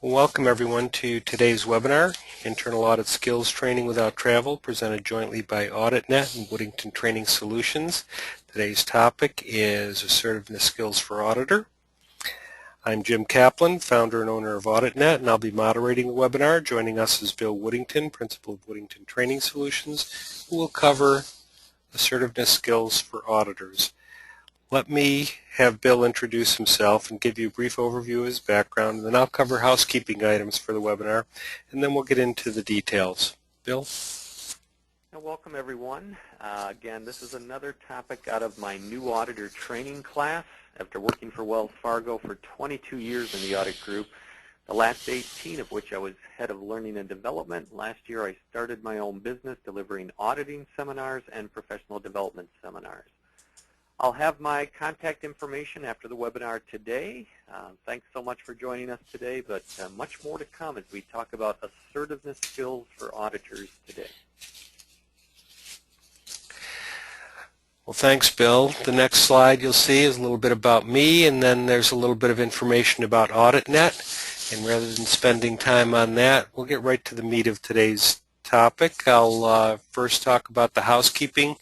Welcome everyone to today's webinar, Internal Audit Skills Training Without Travel, presented jointly by AuditNet and Woodington Training Solutions. Today's topic is Assertiveness Skills for Auditor. I'm Jim Kaplan, founder and owner of AuditNet, and I'll be moderating the webinar. Joining us is Bill Woodington, principal of Woodington Training Solutions, who will cover Assertiveness Skills for Auditors. Let me have Bill introduce himself and give you a brief overview of his background, and then I'll cover housekeeping items for the webinar, and then we'll get into the details. Bill? Welcome, everyone. Again, this is another topic out of my new auditor training class. After working for Wells Fargo for 22 years in the audit group, the last 18 of which I was head of learning and development. Last year I started my own business delivering auditing seminars and professional development seminars. I'll have my contact information after the webinar today. Thanks so much for joining us today, but much more to come as we talk about assertiveness skills for auditors today. Well, thanks, Bill. The next slide you'll see is a little bit about me, and then there's a little bit of information about AuditNet. And rather than spending time on that, we'll get right to the meat of today's topic. I'll first talk about the housekeeping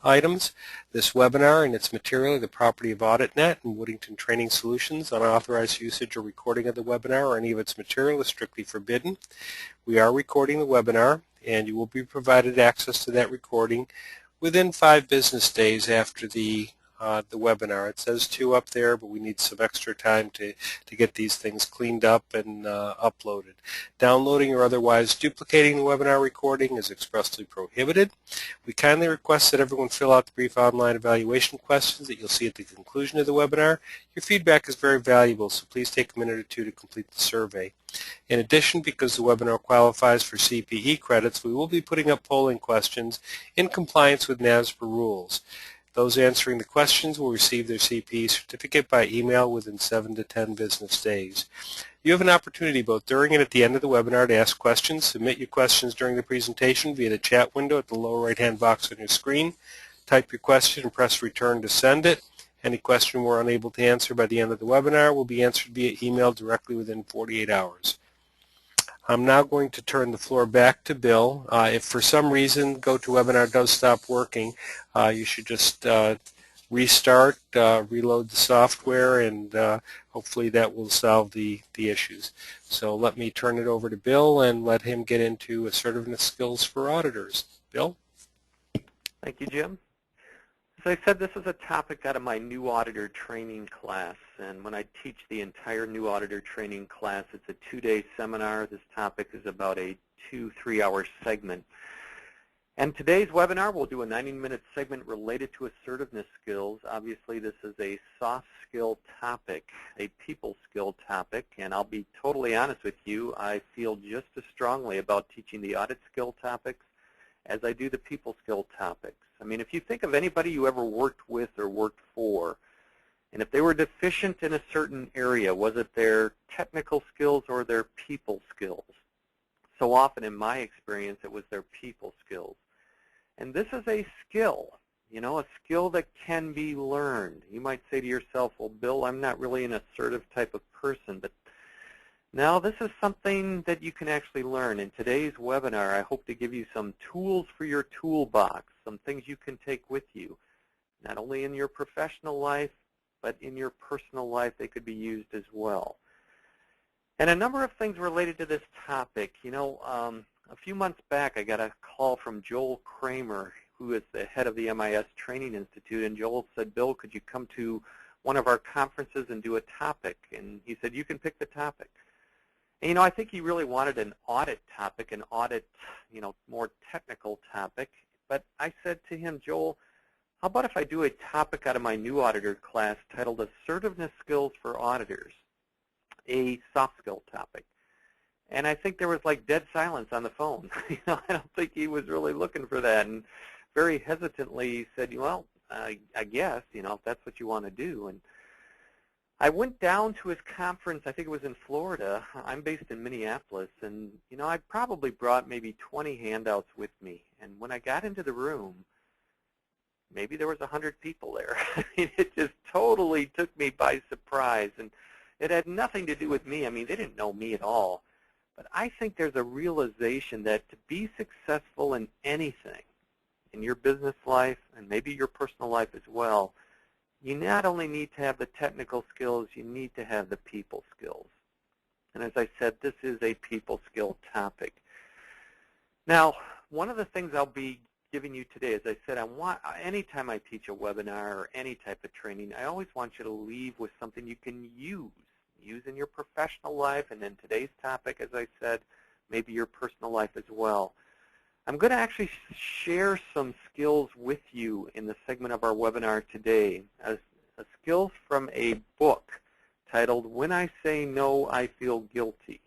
items. This webinar and its material are the property of AuditNet and Woodington Training Solutions. Unauthorized usage or recording of the webinar or any of its material is strictly forbidden. We are recording the webinar, and you will be provided access to that recording within 5 business days after the webinar. It says 2 up there, but we need some extra time to get these things cleaned up and uploaded. Downloading or otherwise duplicating the webinar recording is expressly prohibited. We kindly request that everyone fill out the brief online evaluation questions that you'll see at the conclusion of the webinar. Your feedback is very valuable, so please take a minute or two to complete the survey. In addition, because the webinar qualifies for CPE credits, we will be putting up polling questions in compliance with NASPR rules. Those answering the questions will receive their CPE certificate by email within 7 to 10 business days. You have an opportunity both during and at the end of the webinar to ask questions. Submit your questions during the presentation via the chat window at the lower right-hand box on your screen. Type your question and press return to send it. Any question we're unable to answer by the end of the webinar will be answered via email directly within 48 hours. I'm now going to turn the floor back to Bill. If for some reason GoToWebinar does stop working, you should just restart, reload the software, and hopefully that will solve the issues. So let me turn it over to Bill and let him get into assertiveness skills for auditors. Bill? Thank you, Jim. As I said, this is a topic out of my new auditor training class, and when I teach the entire new auditor training class, it's a 2-day seminar. This topic is about a 2-3 hour segment. And today's webinar, we'll do a 90-minute segment related to assertiveness skills. Obviously, this is a soft skill topic, a people skill topic, and I'll be totally honest with you, I feel just as strongly about teaching the audit skill topics as I do the people skill topics. I mean, if you think of anybody you ever worked with or worked for, and if they were deficient in a certain area, was it their technical skills or their people skills? So often in my experience, it was their people skills. And this is a skill, you know, a skill that can be learned. You might say to yourself, well, Bill, I'm not really an assertive type of person, but now, this is something that you can actually learn. In today's webinar, I hope to give you some tools for your toolbox, some things you can take with you, not only in your professional life, but in your personal life. They could be used as well. And a number of things related to this topic. You know, a few months back, I got a call from Joel Kramer, who is the head of the MIS Training Institute, and Joel said, Bill, could you come to one of our conferences and do a topic? And he said, you can pick the topic. And, you know, I think he really wanted an audit topic, an audit, you know, more technical topic. But I said to him, Joel, how about if I do a topic out of my new auditor class titled Assertiveness Skills for Auditors, a soft skill topic? And I think there was like dead silence on the phone. You know, I don't think he was really looking for that. And very hesitantly he said, well, I guess, you know, if that's what you want to do. And I went down to his conference. I think it was in Florida. I'm based in Minneapolis, and you know, I probably brought maybe 20 handouts with me. And when I got into the room, maybe there was 100 people there. I mean, it just totally took me by surprise. And It had nothing to do with me. I mean, they didn't know me at all. But I think there's a realization that to be successful in anything, in your business life and maybe your personal life as well, you not only need to have the technical skills, you need to have the people skills. And as I said, this is a people skill topic. Now, one of the things I'll be giving you today, as I said, anytime I teach a webinar or any type of training, I always want you to leave with something you can use in your professional life, and then today's topic, as I said, maybe your personal life as well. I'm going to actually share some skills with you in the segment of our webinar today, as skills from a book titled, When I Say No, I Feel Guilty.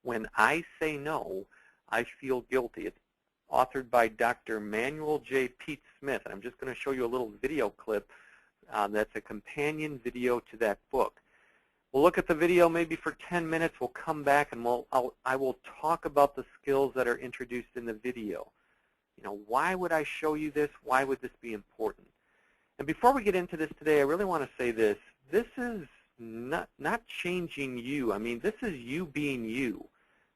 When I Say No, I Feel Guilty. It's authored by Dr. Manuel J. Pete Smith, and I'm just going to show you a little video clip that's a companion video to that book. We'll look at the video maybe for 10 minutes. We'll come back and I will talk about the skills that are introduced in the video. You know, why would I show you this? Why would this be important? And before we get into this today, I really want to say this. This is not changing you. I mean, this is you being you.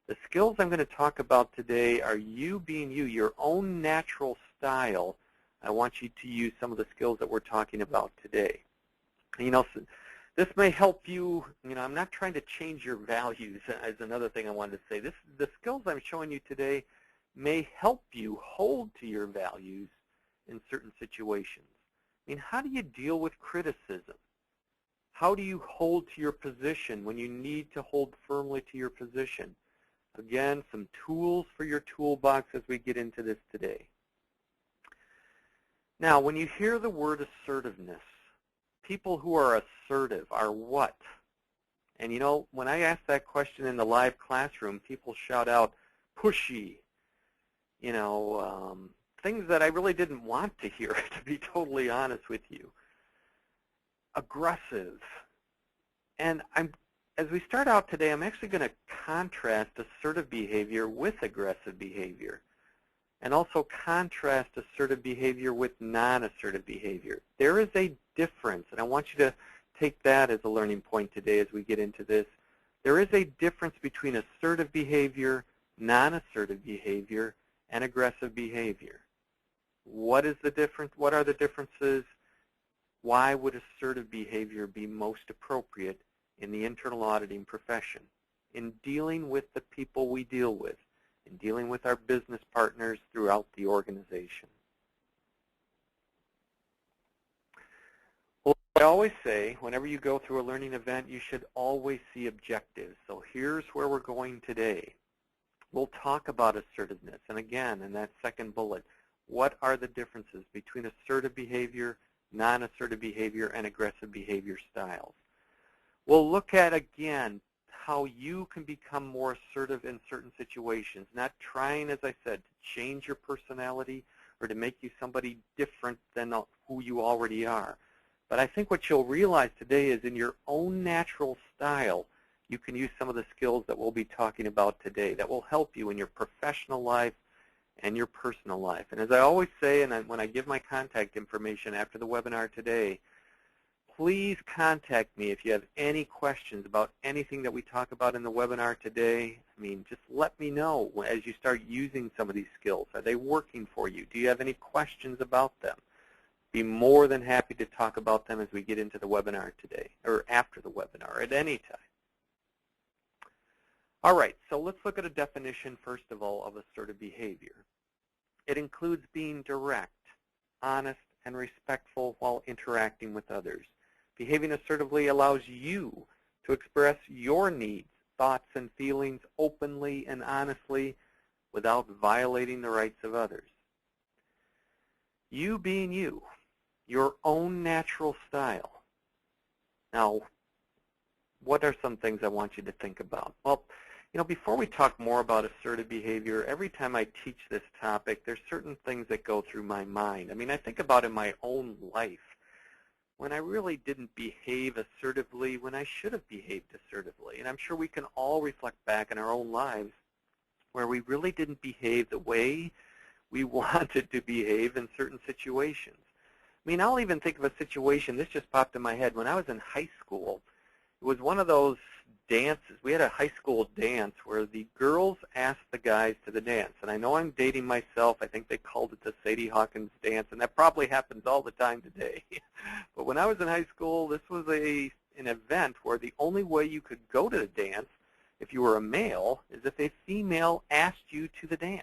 The skills I'm going to talk about today are you being you, your own natural style. I want you to use some of the skills that we're talking about today. You know, this may help you. You know, I'm not trying to change your values, as another thing I wanted to say. The skills I'm showing you today may help you hold to your values in certain situations. I mean, how do you deal with criticism? How do you hold to your position when you need to hold firmly to your position? Again, some tools for your toolbox as we get into this today. Now, when you hear the word assertiveness, people who are assertive are what? And you know, when I ask that question in the live classroom, people shout out, pushy, you know, things that I really didn't want to hear, to be totally honest with you. Aggressive. And as we start out today, I'm actually going to contrast assertive behavior with aggressive behavior, and also contrast assertive behavior with non-assertive behavior. There is a difference, and I want you to take that as a learning point today as we get into this. There is a difference between assertive behavior, non-assertive behavior, and aggressive behavior. What is the difference? What are the differences? Why would assertive behavior be most appropriate in the internal auditing profession, in dealing with the people we deal with, in dealing with our business partners throughout the organization? Well, I always say, whenever you go through a learning event, you should always see objectives. So here's where we're going today. We'll talk about assertiveness. And again, in that second bullet, what are the differences between assertive behavior, non-assertive behavior, and aggressive behavior styles? We'll look at, again, how you can become more assertive in certain situations, not trying, as I said, to change your personality or to make you somebody different than who you already are. But I think what you'll realize today is in your own natural style, you can use some of the skills that we'll be talking about today that will help you in your professional life and your personal life. And as I always say, and when I give my contact information after the webinar today, please contact me if you have any questions about anything that we talk about in the webinar today. I mean, just let me know as you start using some of these skills. Are they working for you? Do you have any questions about them? Be more than happy to talk about them as we get into the webinar today, or after the webinar, at any time. All right, so let's look at a definition, first of all, of assertive behavior. It includes being direct, honest, and respectful while interacting with others. Behaving assertively allows you to express your needs, thoughts, and feelings openly and honestly without violating the rights of others. You being you, your own natural style. Now, what are some things I want you to think about? Well, you know, before we talk more about assertive behavior, every time I teach this topic, there's certain things that go through my mind. I mean, I think about in my own life when I really didn't behave assertively when I should have behaved assertively. And I'm sure we can all reflect back in our own lives where we really didn't behave the way we wanted to behave in certain situations. I mean, I'll even think of a situation, this just popped in my head, when I was in high school. It was one of those dances. We had a high school dance where the girls asked the guys to the dance. And I know I'm dating myself. I think they called it the Sadie Hawkins dance, and that probably happens all the time today. But when I was in high school, this was an event where the only way you could go to the dance if you were a male is if a female asked you to the dance.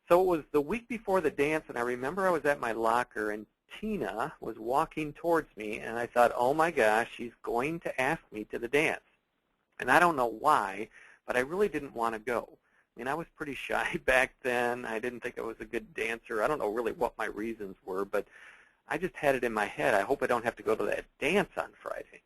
So it was the week before the dance, and I remember I was at my locker, and Tina was walking towards me, and I thought, oh my gosh, she's going to ask me to the dance. And I don't know why, but I really didn't want to go. I mean, I was pretty shy back then. I didn't think I was a good dancer. I don't know really what my reasons were, but I just had it in my head, I hope I don't have to go to that dance on Friday.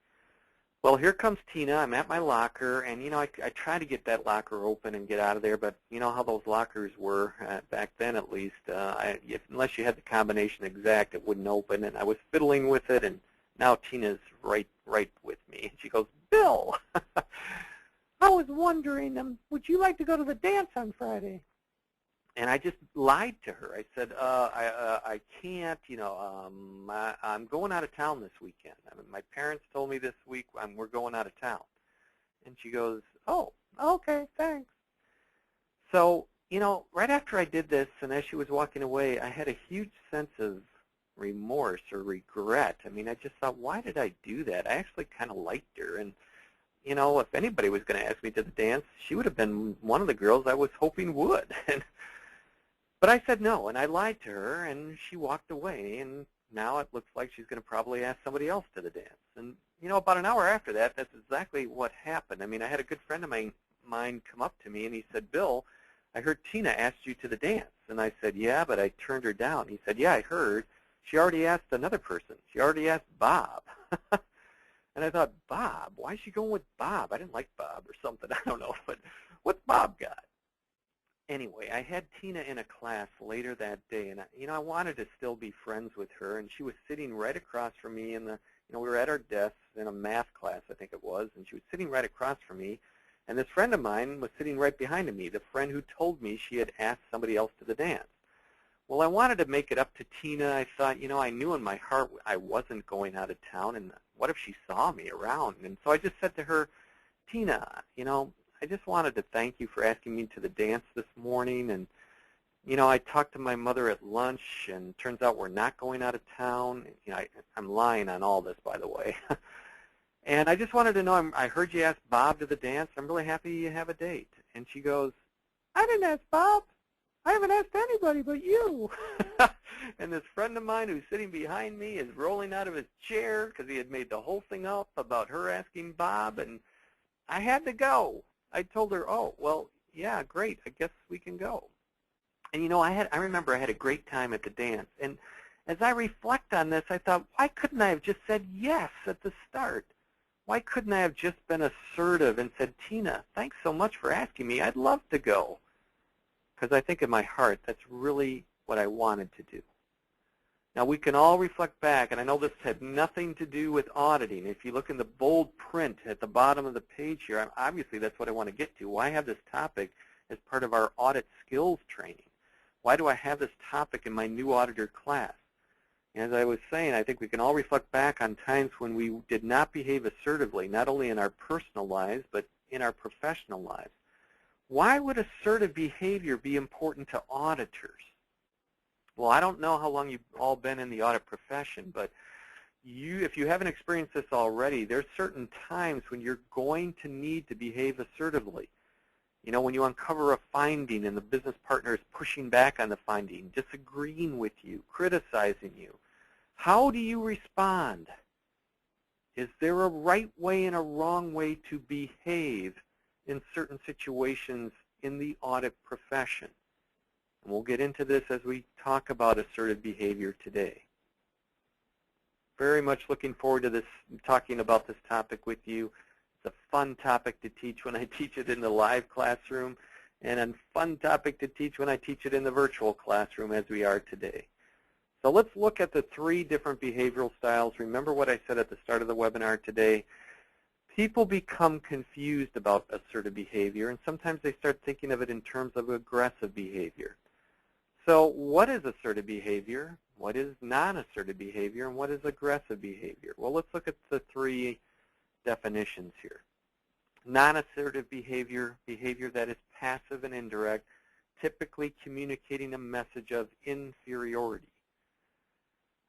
Well, here comes Tina. I'm at my locker, and, I try to get that locker open and get out of there, but you know how those lockers were back then, at least. Unless you had the combination exact, it wouldn't open, and I was fiddling with it, and now Tina's right with me. And she goes, Bill, I was wondering, would you like to go to the dance on Friday? And I just lied to her. I said, I can't, I'm going out of town this weekend. I mean, my parents told me this week we're going out of town. And she goes, oh, okay, thanks. So, right after I did this, and as she was walking away, I had a huge sense of remorse or regret. I mean, I just thought, why did I do that? I actually kind of liked her. And, if anybody was going to ask me to the dance, she would have been one of the girls I was hoping would. But I said no, and I lied to her, and she walked away, and now it looks like she's going to probably ask somebody else to the dance. And, about an hour after that, that's exactly what happened. I mean, I had a good friend of mine come up to me, and he said, Bill, I heard Tina asked you to the dance. And I said, yeah, but I turned her down. He said, yeah, I heard. She already asked another person. She already asked Bob. And I thought, Bob? Why is she going with Bob? I didn't like Bob or something. I don't know, but what's Bob got? Anyway, I had Tina in a class later that day, and I wanted to still be friends with her, and she was sitting right across from me in we were at our desks in a math class, I think it was, and she was sitting right across from me, and this friend of mine was sitting right behind me, the friend who told me she had asked somebody else to the dance. Well, I wanted to make it up to Tina. I thought, I knew in my heart I wasn't going out of town, and what if she saw me around? And so I just said to her, Tina, I just wanted to thank you for asking me to the dance this morning, and I talked to my mother at lunch, and turns out we're not going out of town. I'm lying on all this, by the way. And I just wanted to know, I heard you ask Bob to the dance. I'm really happy you have a date. And she goes, I didn't ask Bob. I haven't asked anybody but you. And this friend of mine who's sitting behind me is rolling out of his chair because he had made the whole thing up about her asking Bob, and I had to go. I told her, oh, well, yeah, great, I guess we can go. And I remember I had a great time at the dance. And as I reflect on this, I thought, why couldn't I have just said yes at the start? Why couldn't I have just been assertive and said, Tina, thanks so much for asking me. I'd love to go. Because I think in my heart, that's really what I wanted to do. Now, we can all reflect back, and I know this had nothing to do with auditing. If you look in the bold print at the bottom of the page here, obviously that's what I want to get to. Why have this topic as part of our audit skills training? Why do I have this topic in my new auditor class? As I was saying, I think we can all reflect back on times when we did not behave assertively, not only in our personal lives, but in our professional lives. Why would assertive behavior be important to auditors? Well, I don't know how long you've all been in the audit profession, but if you haven't experienced this already, there's certain times when you're going to need to behave assertively. When you uncover a finding and the business partner is pushing back on the finding, disagreeing with you, criticizing you, how do you respond? Is there a right way and a wrong way to behave in certain situations in the audit profession? And we'll get into this as we talk about assertive behavior today. Very much looking forward to talking about this topic with you. It's a fun topic to teach when I teach it in the live classroom, and a fun topic to teach when I teach it in the virtual classroom as we are today. So let's look at the 3 different behavioral styles. Remember what I said at the start of the webinar today. People become confused about assertive behavior, and sometimes they start thinking of it in terms of aggressive behavior. So what is assertive behavior? What is non-assertive behavior? And what is aggressive behavior? Well, let's look at the 3 definitions here. Non-assertive behavior, behavior that is passive and indirect, typically communicating a message of inferiority.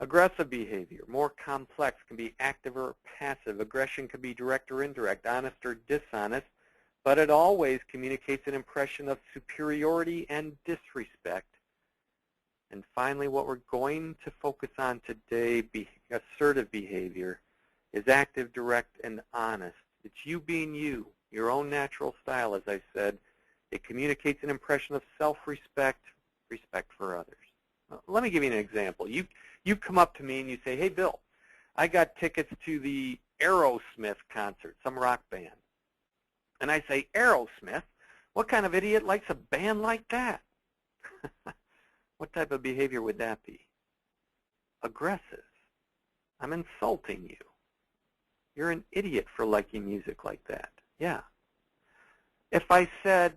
Aggressive behavior, more complex, can be active or passive. Aggression can be direct or indirect, honest or dishonest, but it always communicates an impression of superiority and disrespect. And finally, what we're going to focus on today, assertive behavior, is active, direct, and honest. It's you being you, your own natural style, as I said. It communicates an impression of self-respect, respect for others. Let me give you an example. You come up to me and you say, hey, Bill, I got tickets to the Aerosmith concert, some rock band. And I say, Aerosmith? What kind of idiot likes a band like that? What type of behavior would that be? Aggressive. I'm insulting you. You're an idiot for liking music like that. Yeah. If I said,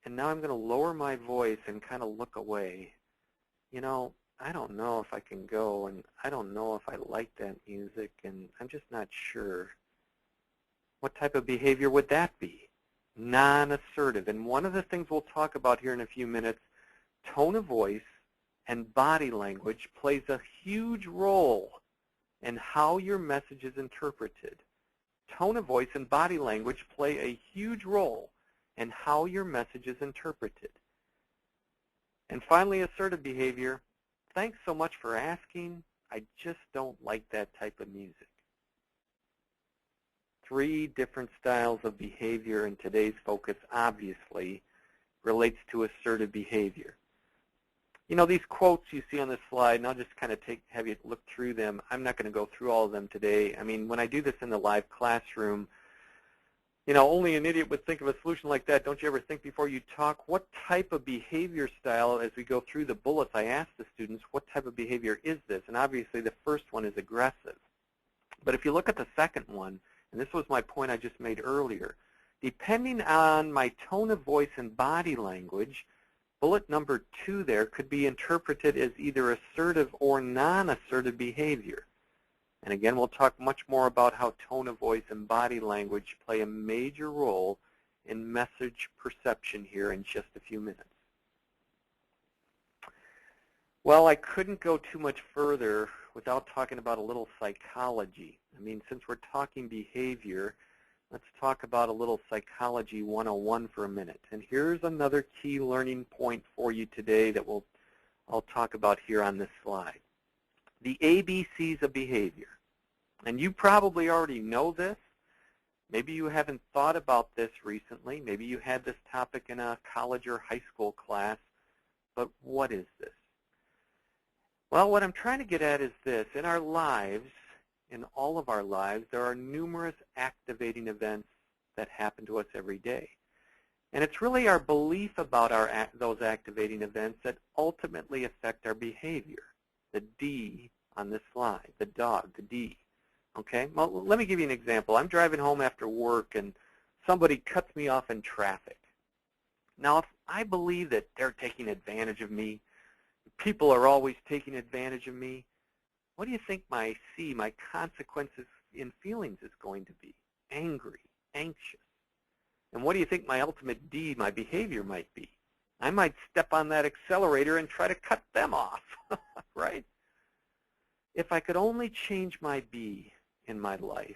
and now I'm going to lower my voice and kind of look away, you know, I don't know if I can go, and I don't know if I like that music, and I'm just not sure. What type of behavior would that be? Non-assertive. And one of the things we'll talk about here in a few minutes, tone of voice and body language plays a huge role in how your message is interpreted. Tone of voice and body language play a huge role in how your message is interpreted. And finally, assertive behavior. Thanks so much for asking. I just don't like that type of music. 3 different styles of behavior, and today's focus obviously relates to assertive behavior. You know, these quotes you see on this slide, and I'll just kind of have you look through them. I'm not going to go through all of them today. I mean, when I do this in the live classroom, you know, only an idiot would think of a solution like that. Don't you ever think before you talk? What type of behavior style, as we go through the bullets, I ask the students, what type of behavior is this? And obviously the first one is aggressive. But if you look at the second one, and this was my point I just made earlier, depending on my tone of voice and body language, bullet number 2 there could be interpreted as either assertive or non-assertive behavior. And again, we'll talk much more about how tone of voice and body language play a major role in message perception here in just a few minutes. Well, I couldn't go too much further without talking about a little psychology. I mean, since we're talking behavior, let's talk about a little psychology 101 for a minute. And here's another key learning point for you today that I'll talk about here on this slide. The ABCs of behavior. And you probably already know this. Maybe you haven't thought about this recently. Maybe you had this topic in a college or high school class. But what is this? Well, what I'm trying to get at is this. In our lives, in all of our lives, there are numerous activating events that happen to us every day. And it's really our belief about those activating events that ultimately affect our behavior. The D on this slide, the dog, the D. Okay, well, let me give you an example. I'm driving home after work and somebody cuts me off in traffic. Now, if I believe that they're taking advantage of me, people are always taking advantage of me, what do you think my consequences in feelings is going to be? Angry, anxious. And what do you think my ultimate D, my behavior might be? I might step on that accelerator and try to cut them off, right? If I could only change my B in my life,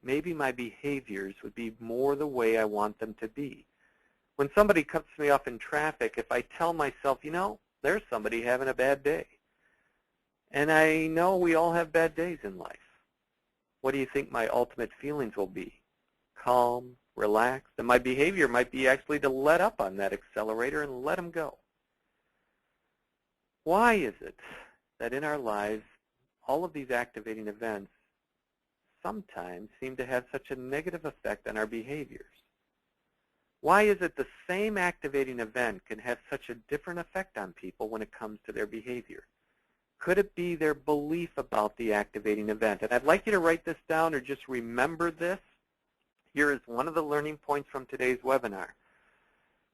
maybe my behaviors would be more the way I want them to be. When somebody cuts me off in traffic, if I tell myself, you know, there's somebody having a bad day. And I know we all have bad days in life. What do you think my ultimate feelings will be? Calm, relaxed, and my behavior might be actually to let up on that accelerator and let them go. Why is it that in our lives, all of these activating events sometimes seem to have such a negative effect on our behaviors? Why is it the same activating event can have such a different effect on people when it comes to their behavior? Could it be their belief about the activating event? And I'd like you to write this down or just remember this. Here is one of the learning points from today's webinar.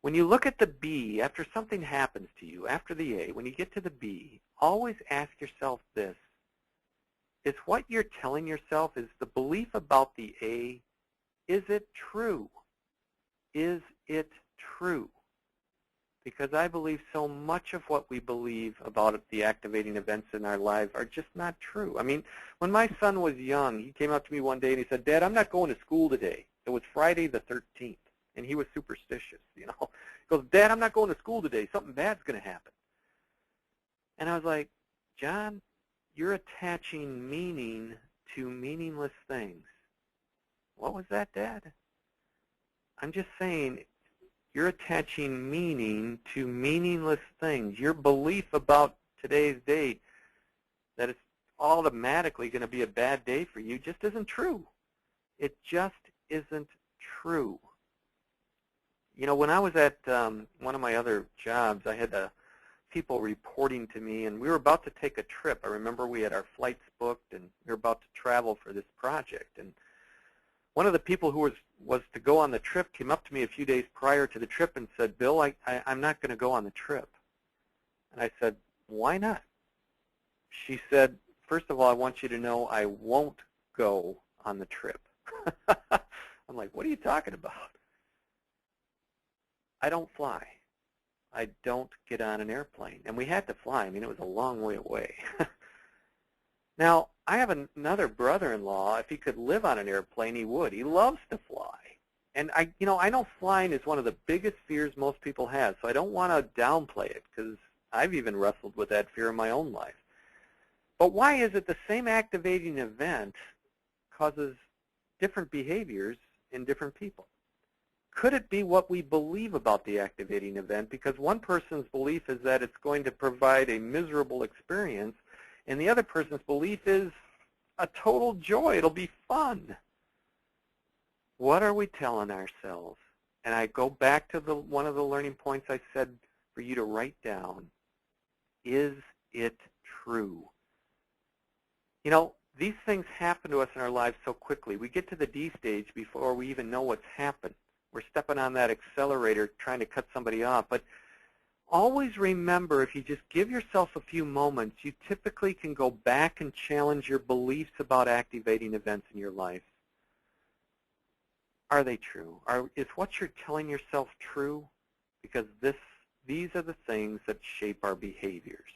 When you look at the B, after something happens to you, after the A, when you get to the B, always ask yourself this. is what you're telling yourself, is the belief about the A, is it true? Is it true? Because I believe so much of what we believe about the activating events in our lives are just not true. I mean, when my son was young, he came up to me one day and he said, "Dad, I'm not going to school today." It was Friday the 13th, and he was superstitious, you know. He goes, "Dad, I'm not going to school today. Something bad's going to happen." And I was like, "John, you're attaching meaning to meaningless things." "What was that, Dad?" "I'm just saying, you're attaching meaning to meaningless things. Your belief about today's date that it's automatically going to be a bad day for you just isn't true. It just isn't true." You know, when I was at one of my other jobs, I had people reporting to me, and we were about to take a trip. I remember we had our flights booked, and we were about to travel for this project. And one of the people who was to go on the trip came up to me a few days prior to the trip and said, "Bill, I'm not going to go on the trip." And I said, "Why not?" She said, "First of all, I want you to know I won't go on the trip." I'm like, "What are you talking about?" "I don't fly. I don't get on an airplane." And we had to fly. I mean, it was a long way away. Now, I have another brother-in-law. If he could live on an airplane, he would. He loves to fly. And I know flying is one of the biggest fears most people have, so I don't want to downplay it, because I've even wrestled with that fear in my own life. But why is it the same activating event causes different behaviors in different people? Could it be what we believe about the activating event? Because one person's belief is that it's going to provide a miserable experience, and the other person's belief is a total joy. It'll be fun. What are we telling ourselves? And I go back to one of the learning points I said for you to write down. Is it true? You know, these things happen to us in our lives so quickly. We get to the D stage before we even know what's happened. We're stepping on that accelerator trying to cut somebody off. But always remember, if you just give yourself a few moments, you typically can go back and challenge your beliefs about activating events in your life. Are they true? Is what you're telling yourself true? Because these are the things that shape our behaviors.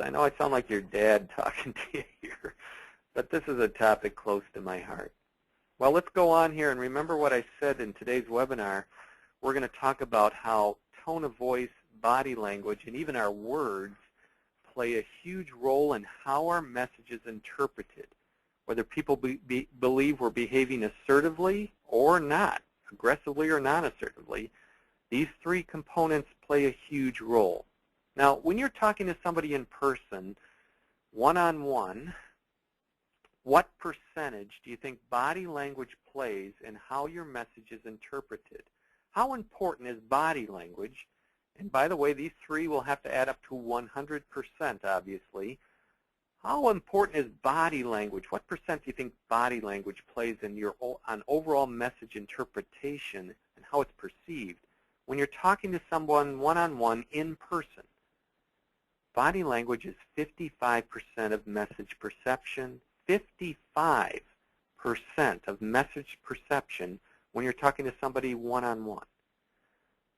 I know I sound like your dad talking to you here, but this is a topic close to my heart. Well, let's go on here, and remember what I said in today's webinar. We're going to talk about how tone of voice, body language, and even our words play a huge role in how our message is interpreted, whether people believe we're behaving assertively or not, aggressively or non-assertively. These three components play a huge role. Now, when you're talking to somebody in person, one-on-one, what percentage do you think body language plays in how your message is interpreted? How important is body language? And by the way, these three will have to add up to 100%, obviously. How important is body language? What percent do you think body language plays in on overall message interpretation and how it's perceived when you're talking to someone one-on-one in person? Body language is 55% of message perception, 55% of message perception when you're talking to somebody one-on-one.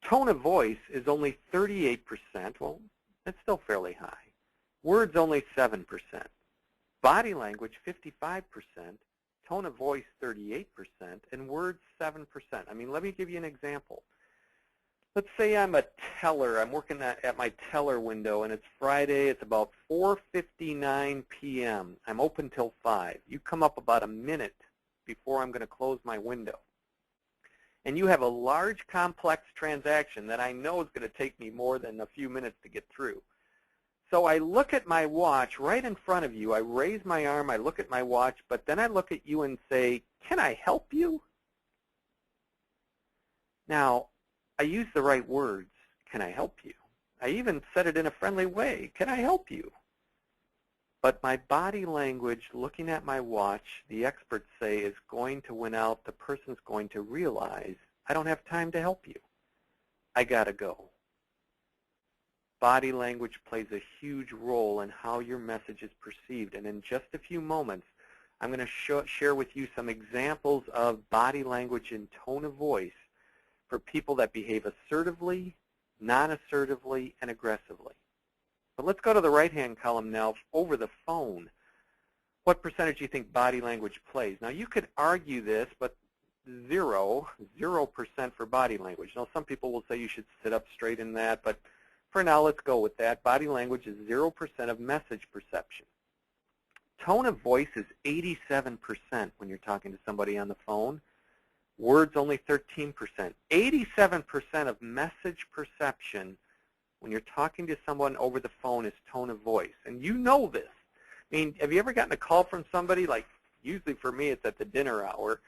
Tone of voice is only 38%. Well, that's still fairly high. Words only 7%. Body language 55%. Tone of voice 38%. And words 7%. I mean, let me give you an example. Let's say I'm a teller. I'm working at my teller window, and it's Friday. It's about 4:59 p.m. I'm open till 5. You come up about a minute before I'm going to close my window. And you have a large, complex transaction that I know is going to take me more than a few minutes to get through. So I look at my watch right in front of you. I raise my arm. I look at my watch. But then I look at you and say, "Can I help you?" Now, I use the right words. Can I help you? I even said it in a friendly way. Can I help you? But my body language, looking at my watch, the experts say, is going to win out. The person's going to realize, I don't have time to help you. I got to go. body language plays a huge role in how your message is perceived. And in just a few moments, I'm going to share with you some examples of body language and tone of voice for people that behave assertively, non-assertively, and aggressively. But let's go to the right-hand column now, over the phone. What percentage do you think body language plays? Now, you could argue this, but 0% for body language. Now, some people will say you should sit up straight in that, but for now, let's go with that. Body language is 0% of message perception. Tone of voice is 87% when you're talking to somebody on the phone. Words only 13%. 87% of message perception when you're talking to someone over the phone is tone of voice. And you know this. I mean, have you ever gotten a call from somebody, like usually for me it's at the dinner hour,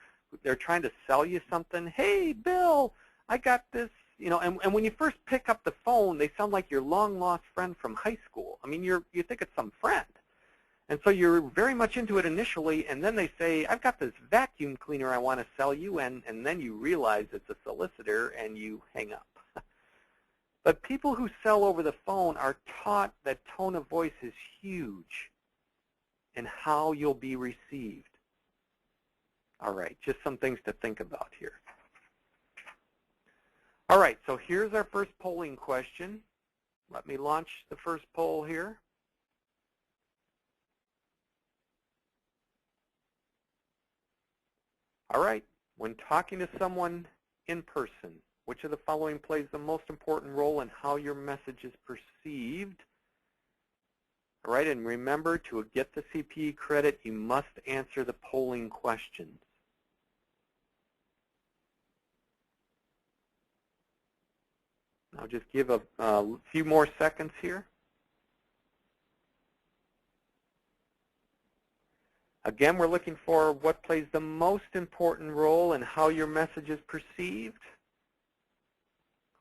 they're trying to sell you something. Hey, Bill, I got this, you know, and when you first pick up the phone, they sound like your long-lost friend from high school. I mean, you think it's some friend. And so you're very much into it initially, and then they say, I've got this vacuum cleaner I want to sell you, and then you realize it's a solicitor, and you hang up. But people who sell over the phone are taught that tone of voice is huge in how you'll be received. All right, just some things to think about here. All right, so here's our first polling question. Let me launch the first poll here. All right, when talking to someone in person, which of the following plays the most important role in how your message is perceived? All right, and remember, to get the CPE credit, you must answer the polling questions. I'll just give a few more seconds here. Again, we're looking for what plays the most important role in how your message is perceived.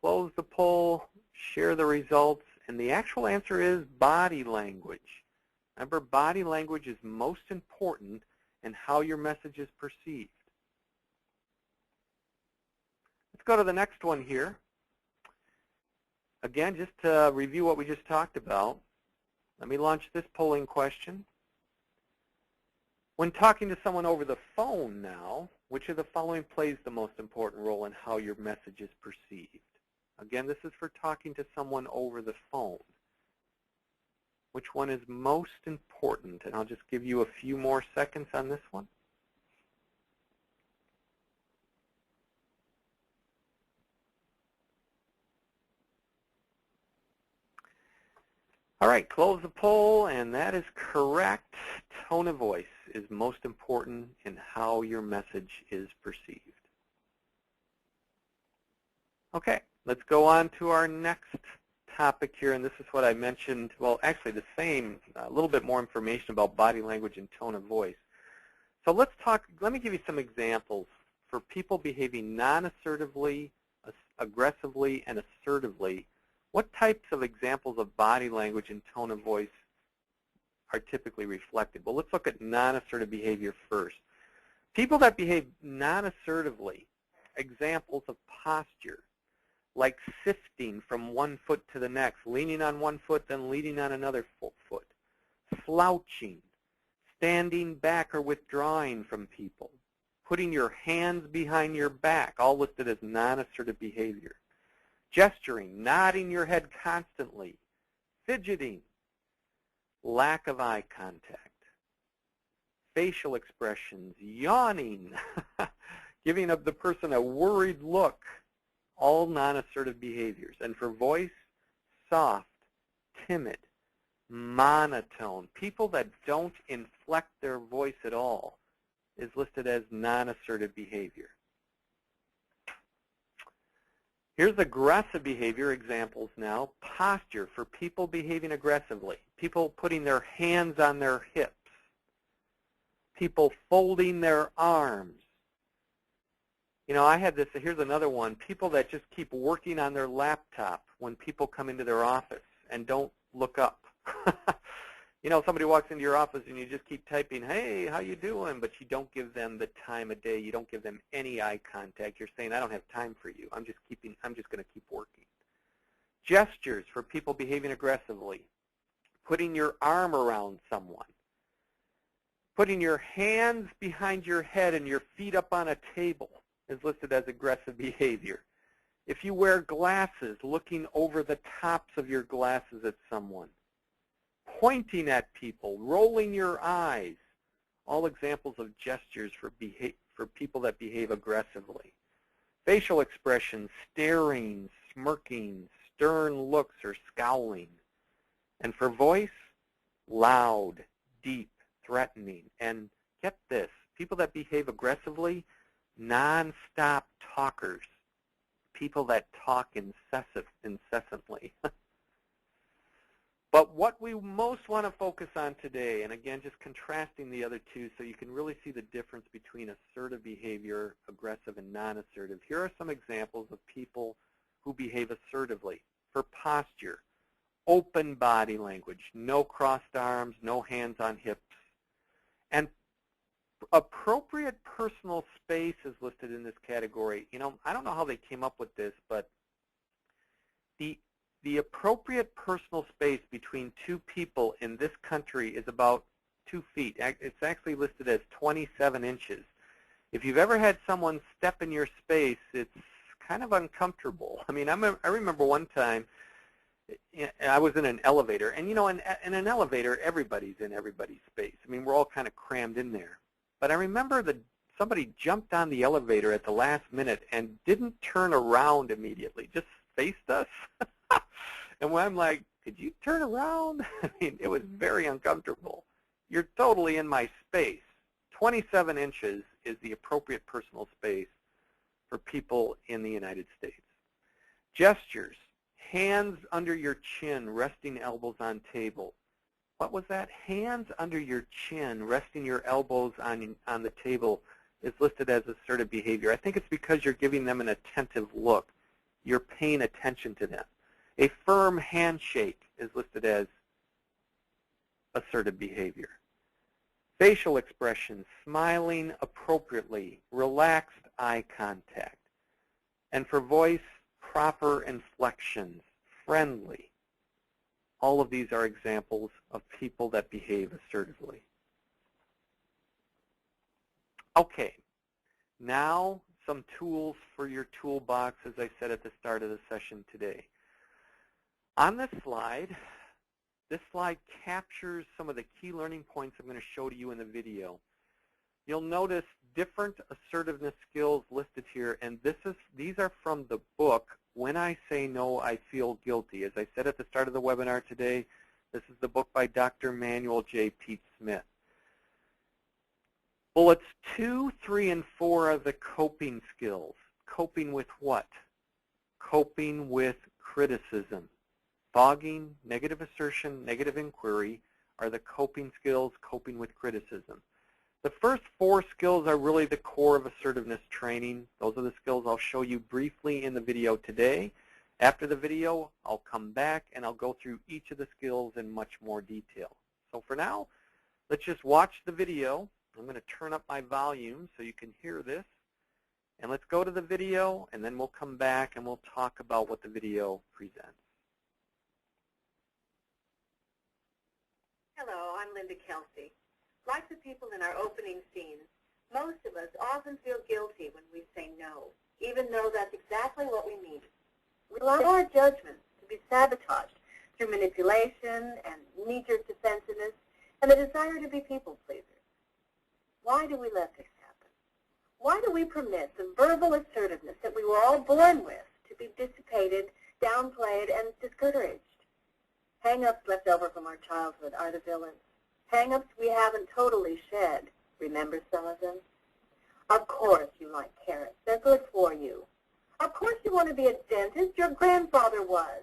Close the poll, share the results, and the actual answer is body language. Remember, body language is most important in how your message is perceived. Let's go to the next one here. Again, just to review what we just talked about, let me launch this polling question. When talking to someone over the phone now, which of the following plays the most important role in how your message is perceived? Again, this is for talking to someone over the phone. Which one is most important? And I'll just give you a few more seconds on this one. All right, close the poll, and that is correct. Tone of voice is most important in how your message is perceived. Okay, let's go on to our next topic here, and this is what I mentioned, well, actually the same, a little bit more information about body language and tone of voice. So let's talk, let me give you some examples for people behaving non-assertively, aggressively, and assertively. What types of examples of body language and tone of voice are typically reflected? Well, let's look at non-assertive behavior first. People that behave non-assertively, examples of posture, like sifting from one foot to the next, leaning on one foot, then leaning on another foot, slouching, standing back or withdrawing from people, putting your hands behind your back, all listed as non-assertive behavior. Gesturing, nodding your head constantly, fidgeting, lack of eye contact, facial expressions, yawning, giving the person a worried look, all non-assertive behaviors. And for voice, soft, timid, monotone. People that don't inflect their voice at all is listed as non-assertive behavior. Here's aggressive behavior examples now. Posture, for people behaving aggressively. People putting their hands on their hips. People folding their arms. You know, I had this, here's another one. People that just keep working on their laptop when people come into their office and don't look up. You know, somebody walks into your office and you just keep typing, hey, how you doing? But you don't give them the time of day. You don't give them any eye contact. You're saying, I don't have time for you. I'm just going to keep working. Gestures for people behaving aggressively. Putting your arm around someone. Putting your hands behind your head and your feet up on a table is listed as aggressive behavior. If you wear glasses, looking over the tops of your glasses at someone. Pointing at people, rolling your eyes, all examples of gestures for people that behave aggressively. Facial expressions, staring, smirking, stern looks, or scowling. And for voice, loud, deep, threatening. And get this, people that behave aggressively, non-stop talkers, people that talk incessantly. But what we most want to focus on today, and again, just contrasting the other two so you can really see the difference between assertive behavior, aggressive, and non-assertive. Here are some examples of people who behave assertively. For posture, open body language, no crossed arms, no hands on hips. And appropriate personal space is listed in this category. You know, I don't know how they came up with this, but the appropriate personal space between two people in this country is about 2 feet. It's actually listed as 27 inches. If you've ever had someone step in your space, it's kind of uncomfortable. I mean, I remember one time I was in an elevator, and you know, in an elevator, everybody's in everybody's space. I mean, we're all kind of crammed in there. But I remember that somebody jumped on the elevator at the last minute and didn't turn around immediately, just faced us. And when I'm like, could you turn around? I mean, it was very uncomfortable. You're totally in my space. 27 inches is the appropriate personal space for people in the United States. Gestures, hands under your chin, resting elbows on table. What was that? Hands under your chin, resting your elbows on the table is listed as assertive behavior. I think it's because you're giving them an attentive look. You're paying attention to them. A firm handshake is listed as assertive behavior. Facial expressions, smiling appropriately, relaxed eye contact. And for voice, proper inflections, friendly. All of these are examples of people that behave assertively. Okay, now some tools for your toolbox, as I said at the start of the session today. On this slide captures some of the key learning points I'm going to show to you in the video. You'll notice different assertiveness skills listed here, and these are from the book, When I Say No, I Feel Guilty. As I said at the start of the webinar today, this is the book by Dr. Manuel J. Pete Smith. Bullets 2, 3, and 4 are the coping skills. Coping with what? Coping with criticism. Fogging, negative assertion, negative inquiry are the coping skills, coping with criticism. The first 4 skills are really the core of assertiveness training. Those are the skills I'll show you briefly in the video today. After the video, I'll come back and I'll go through each of the skills in much more detail. So for now, let's just watch the video. I'm going to turn up my volume so you can hear this. And let's go to the video, and then we'll come back and we'll talk about what the video presents. Hello, I'm Linda Kelsey. Like the people in our opening scenes, most of us often feel guilty when we say no, even though that's exactly what we need. We allow our judgments to be sabotaged through manipulation and knee-jerk defensiveness and the desire to be people pleasers. Why do we let this happen? Why do we permit the verbal assertiveness that we were all born with to be dissipated, downplayed, and discouraged? Hang-ups left over from our childhood are the villains. Hang-ups we haven't totally shed. Remember some of them? Of course you like carrots. They're good for you. Of course you want to be a dentist. Your grandfather was.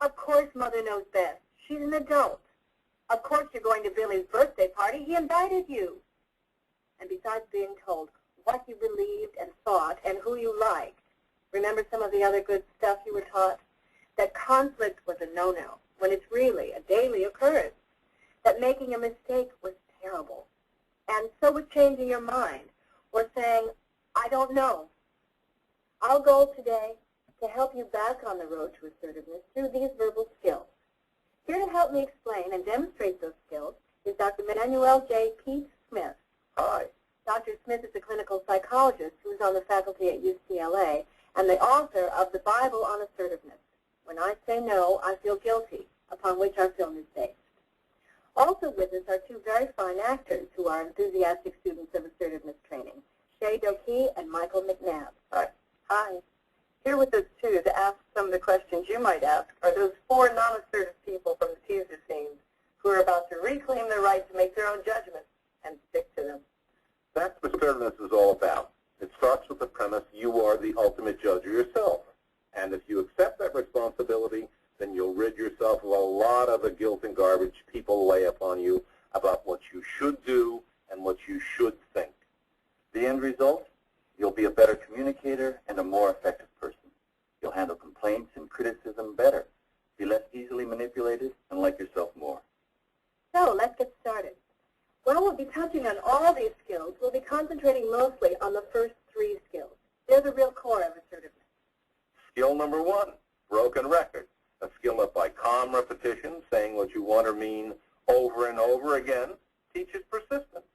Of course Mother knows best. She's an adult. Of course you're going to Billy's birthday party. He invited you. And besides being told what you believed and thought and who you liked, remember some of the other good stuff you were taught? That conflict was a no-no, when it's really a daily occurrence. That making a mistake was terrible. And so was changing your mind, or saying, I don't know. I'll go today, to help you back on the road to assertiveness through these verbal skills. Here to help me explain and demonstrate those skills is Dr. Manuel J. Pete Smith. Hi. Dr. Smith is a clinical psychologist who is on the faculty at UCLA and the author of the Bible on Assertiveness, When I Say No, I Feel Guilty, upon which our film is based. Also with us are two very fine actors who are enthusiastic students of assertiveness training, Shay Dokey and Michael McNabb. Hi. Hi. Here with us, too, to ask some of the questions you might ask are those four non-assertive people from the teaser scenes who are about to reclaim their right to make their own judgments and stick to them. That's what assertiveness is all about. It starts with the premise you are the ultimate judge of yourself. And if you accept that responsibility, then you'll rid yourself of a lot of the guilt and garbage people lay upon you about what you should do and what you should think. The end result? You'll be a better communicator and a more effective person. You'll handle complaints and criticism better, be less easily manipulated, and like yourself more. So let's get started. While we'll be touching on all these skills, we'll be concentrating mostly on the first three skills. They're the real core of assertiveness. Skill number one, broken record. A skill that by calm repetition, saying what you want or mean over and over again, teaches persistence.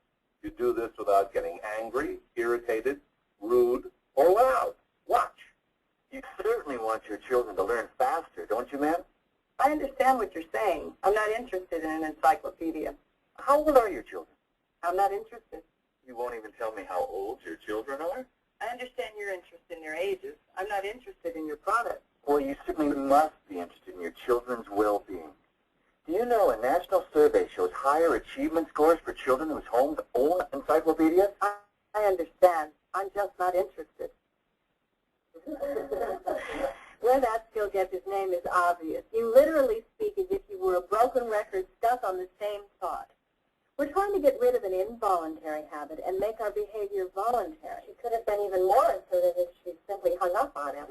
You do this without getting angry, irritated, rude, or loud. Watch. You certainly want your children to learn faster, don't you, ma'am? I understand what you're saying. I'm not interested in an encyclopedia. How old are your children? I'm not interested. You won't even tell me how old your children are? I understand you're interested in their ages. I'm not interested in your product. Well, you certainly must be interested in your children's well-being. Do you know a national survey shows higher achievement scores for children whose homes own encyclopedias? I understand. I'm just not interested. Where that skill gets its name is obvious. You literally speak as if you were a broken record stuck on the same thought. We're trying to get rid of an involuntary habit and make our behavior voluntary. She could have been even more assertive if she simply hung up on him.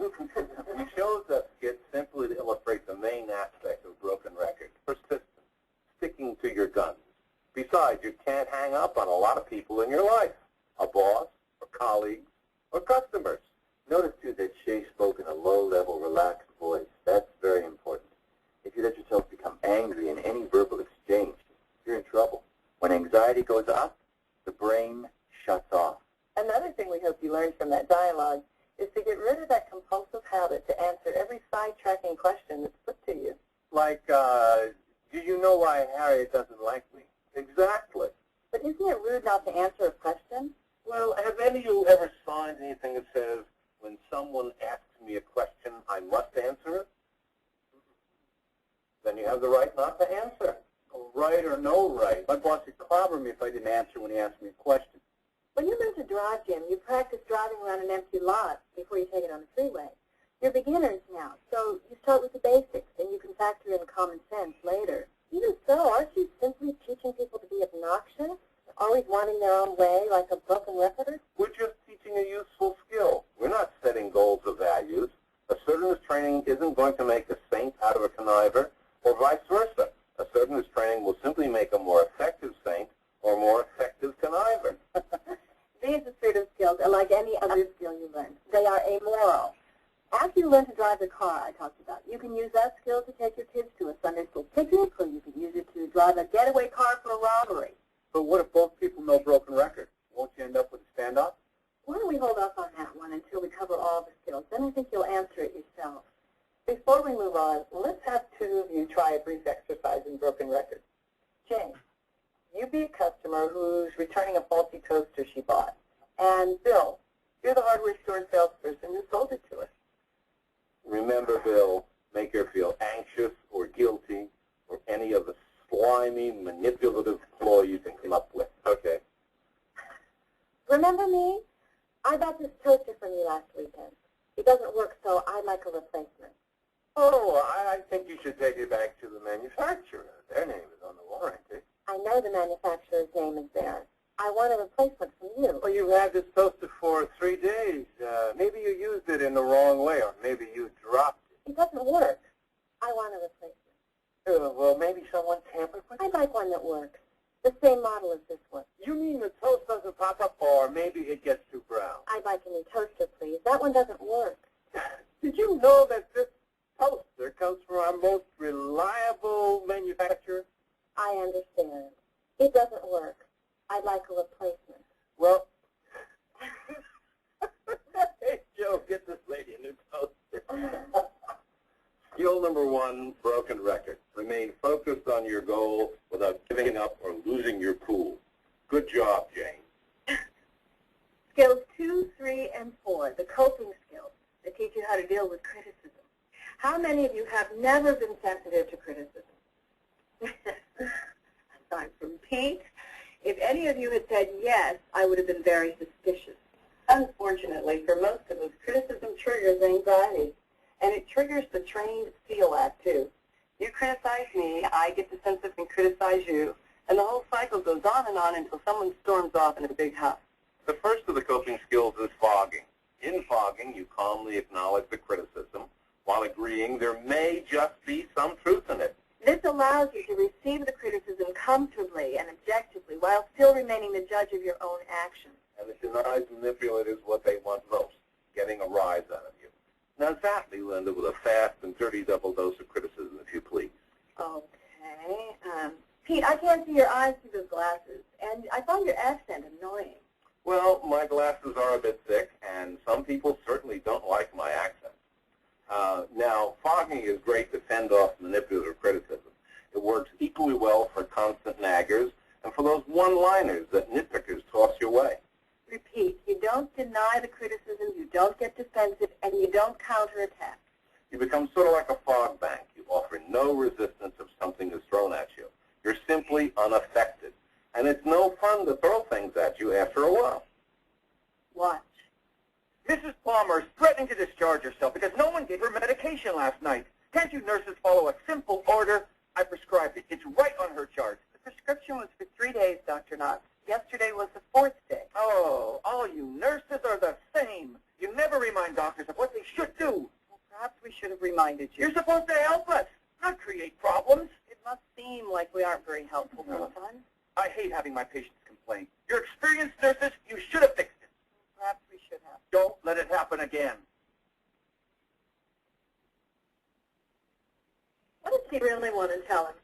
He shows us skits simply to illustrate the main aspect of broken record, persistence, sticking to your guns. Besides, you can't hang up on a lot of people in your life, a boss, or colleagues, or customers. Notice, too, that Shay spoke in a low-level, relaxed voice. That's very important. If you let yourself become angry in any verbal exchange, you're in trouble. When anxiety goes up, the brain shuts off. Another thing we hope you learned from that dialogue is to get rid of that compulsive habit to answer every sidetracking question that's put to you. Like, do you know why Harriet doesn't like me? Exactly. But isn't it rude not to answer a question? Well, have any of you ever signed anything that says, when someone asks me a question, I must answer it? Then you have the right not to answer. Right or no right. My boss would clobber me if I didn't answer when he asked me a question. When you learn to drive, Jim, you practice driving around an empty lot before you take it on the freeway. You're beginners now, so you start with the basics, and you can factor in common sense later. Even so, aren't you simply teaching people to be obnoxious, always wanting their own way like a broken record? We're just teaching a useful skill. We're not setting goals or values. Assertiveness training isn't going to make a saint out of a conniver, or vice versa. Assertiveness training will simply make a more effective saint or more effective conniver. These assertive skills are like any other skill you learn. They are amoral. After you learn to drive the car I talked about, you can use that skill to take your kids to a Sunday school picnic, or you can use it to drive a getaway car for a robbery. But what if both people know broken record? Won't you end up with a standoff? Why don't we hold off on that one until we cover all the skills? Then I think you'll answer it yourself. Before we move on, let's have two of you try a brief exercise in broken record. Jane, you be a customer who's returning a faulty toaster she bought. And Bill, you're the hardware store salesperson who sold it to us. Remember, Bill, make her feel anxious or guilty or any of the slimy, manipulative ploy you can come up with. Okay. Remember me? I bought this toaster from you last weekend. It doesn't work, so I'd like a replacement. Oh, I think you should take it back to the manufacturer. Their name is on the warranty. I know the manufacturer's name is there. I want a replacement from you. Well, you've had this toaster for 3 days. Maybe you used it in the wrong way, or maybe you dropped it. It doesn't work. I want a replacement. Well, maybe someone tampered with it? I'd like one that works. The same model as this one. You mean the toast doesn't pop up, or maybe it gets too brown? I'd like a new toaster, please. That one doesn't work. Did you know that this toaster comes from our most reliable manufacturer? I understand. It doesn't work. I'd like a replacement. Well, hey, Joe, get this lady a new toaster. Skill number 1, broken record. Remain focused on your goal without giving up or losing your cool. Good job, Jane. Skills 2, 3, and 4, the coping skills that teach you how to deal with criticism. How many of you have never been sensitive to criticism? Aside from Pete, if any of you had said yes, I would have been very suspicious. Unfortunately, for most of us, criticism triggers anxiety, and it triggers the trained feel act, too. You criticize me, I get the sense of can criticize you, and the whole cycle goes on until someone storms off in a big huff. The first of the coping skills is fogging. In fogging, you calmly acknowledge the criticism while agreeing there may just be some truth in it. This allows you to receive the criticism comfortably and objectively while still remaining the judge of your own actions. And it denies manipulators what they want most, getting a rise out of you. Now, zap me, Linda, with a fast and dirty double dose of criticism, if you please. Okay. Pete, I can't see your eyes through those glasses, and I find your accent annoying. Well, my glasses are a bit thick, and some people certainly don't like my accent. Now, fogging is great to fend off manipulative criticism. It works equally well for constant naggers and for those one-liners that nitpickers toss your way. Repeat, you don't deny the criticism, you don't get defensive, and you don't counterattack. You become sort of like a fog bank. You offer no resistance if something is thrown at you. You're simply unaffected. And it's no fun to throw things at you after a while. Watch. Mrs. Palmer is threatening to discharge herself because no one gave her medication last night. Can't you nurses follow a simple order? I prescribed it. It's right on her chart. The prescription was for 3 days, Dr. Knox. Yesterday was the 4th day. Oh, all you nurses are the same. You never remind doctors of what they should do. Well, perhaps we should have reminded you. You're supposed to help us, not create problems. It must seem like we aren't very helpful sometimes. I hate having my patients complain. You're experienced nurses. You should have fixed it. Perhaps we should have. Don't let it happen again. What did she really want to tell him?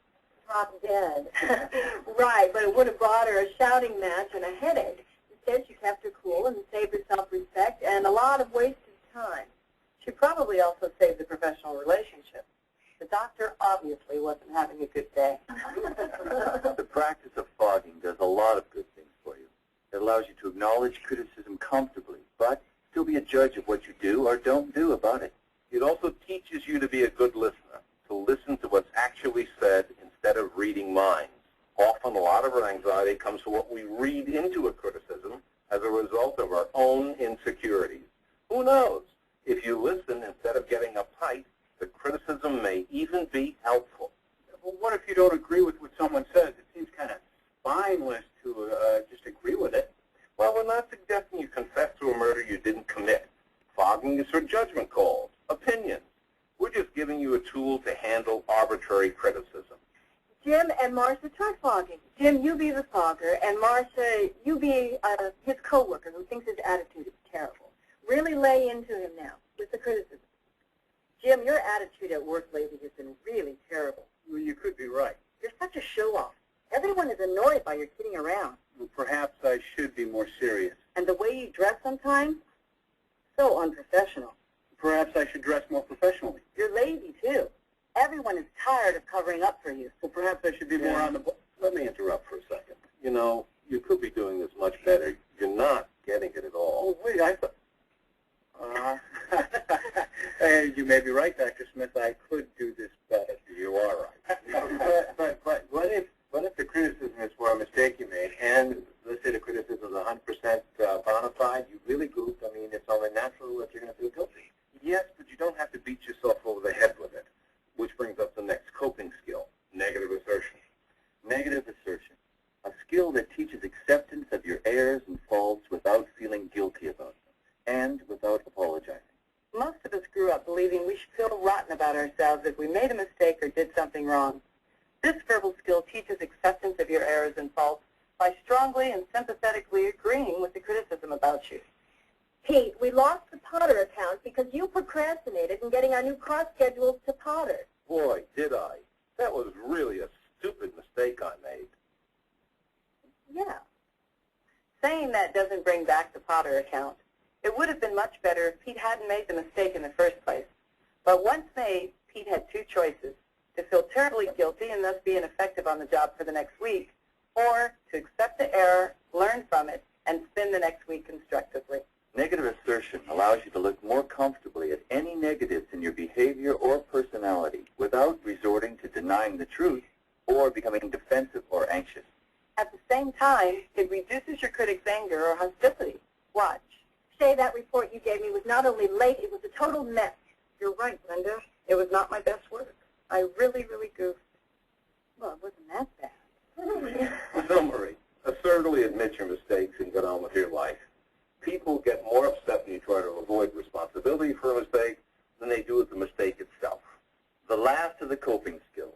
Drop dead. Right, but it would have brought her a shouting match and a headache. Instead, she kept her cool and saved her self-respect and a lot of wasted time. She probably also saved the professional relationship. The doctor obviously wasn't having a good day. The practice of fogging does a lot of good things for you. It allows you to acknowledge criticism comfortably, but still be a judge of what you do or don't do about it. It also teaches you to be a good listener, to listen to what's actually said instead of reading minds. Often a lot of our anxiety comes from what we read into a criticism as a result of our own insecurities. Who knows? If you listen instead of getting uptight, the criticism may even be helpful. Well, what if you don't agree with what someone says? It seems kind of spineless to just agree with it. Well, we're not suggesting you confess to a murder you didn't commit. Fogging is for judgment calls, opinions. We're just giving you a tool to handle arbitrary criticism. Jim and Marcia, try fogging. Jim, you be the fogger, and Marcia, you be his coworker who thinks his attitude is terrible. Really lay into him now with the criticism. Jim, your attitude at work lately has been really terrible. Well, you could be right. You're such a show-off. Everyone is annoyed by your kidding around. Well, perhaps I should be more serious. And the way you dress sometimes, so unprofessional. Perhaps I should dress more professionally. You're lazy, too. Everyone is tired of covering up for you. Well, perhaps I should be more on the ball. Let me interrupt for a second. You know, you could be doing this much better. You're not getting it at all. Oh, wait, I thought... you may be right, Dr. Smith. I could do this better. You are right. but what if the criticism is for a mistake you made, and let's say the criticism is 100% bona fide, you really goofed. I mean, it's only natural that you're going to feel guilty. Yes, but you don't have to beat yourself over the head with it, which brings us to the next coping skill, negative assertion. Negative assertion, a skill that teaches acceptance of your errors and faults without feeling guilty about them, and without apologizing. Most of us grew up believing we should feel rotten about ourselves if we made a mistake or did something wrong. This verbal skill teaches acceptance of your errors and faults by strongly and sympathetically agreeing with the criticism about you. Pete, we lost the Potter account because you procrastinated in getting our new cross schedules to Potter. Boy, did I. That was really a stupid mistake I made. Yeah. Saying that doesn't bring back the Potter account. It would have been much better if Pete hadn't made the mistake in the first place. But once made, Pete had two choices: to feel terribly guilty and thus be ineffective on the job for the next week, or to accept the error, learn from it, and spend the next week constructively. Negative assertion allows you to look more comfortably at any negatives in your behavior or personality without resorting to denying the truth or becoming defensive or anxious. At the same time, it reduces your critic's anger or hostility. Watch. Shay, that report you gave me was not only late, it was a total mess. You're right, Linda. It was not my best work. I really, really goofed. Well, it wasn't that bad. Well, don't worry. Assertively admit your mistakes and get on with your life. People get more upset when you try to avoid responsibility for a mistake than they do with the mistake itself. The last of the coping skills,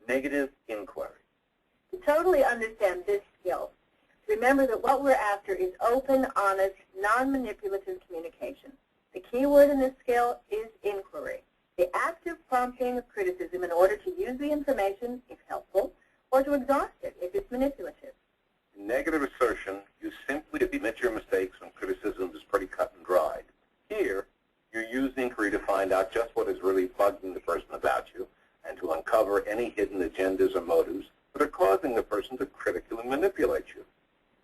negative inquiry. To totally understand this skill, remember that what we're after is open, honest, non-manipulative communication. The key word in this skill is inquiry, the active prompting of criticism in order to use the information if helpful, or to exhaust it if it's manipulative. In negative assertion, you simply admit your mistakes when criticism is pretty cut and dried. Here, you use inquiry to find out just what is really bugging the person about you and to uncover any hidden agendas or motives that are causing the person to critically manipulate you.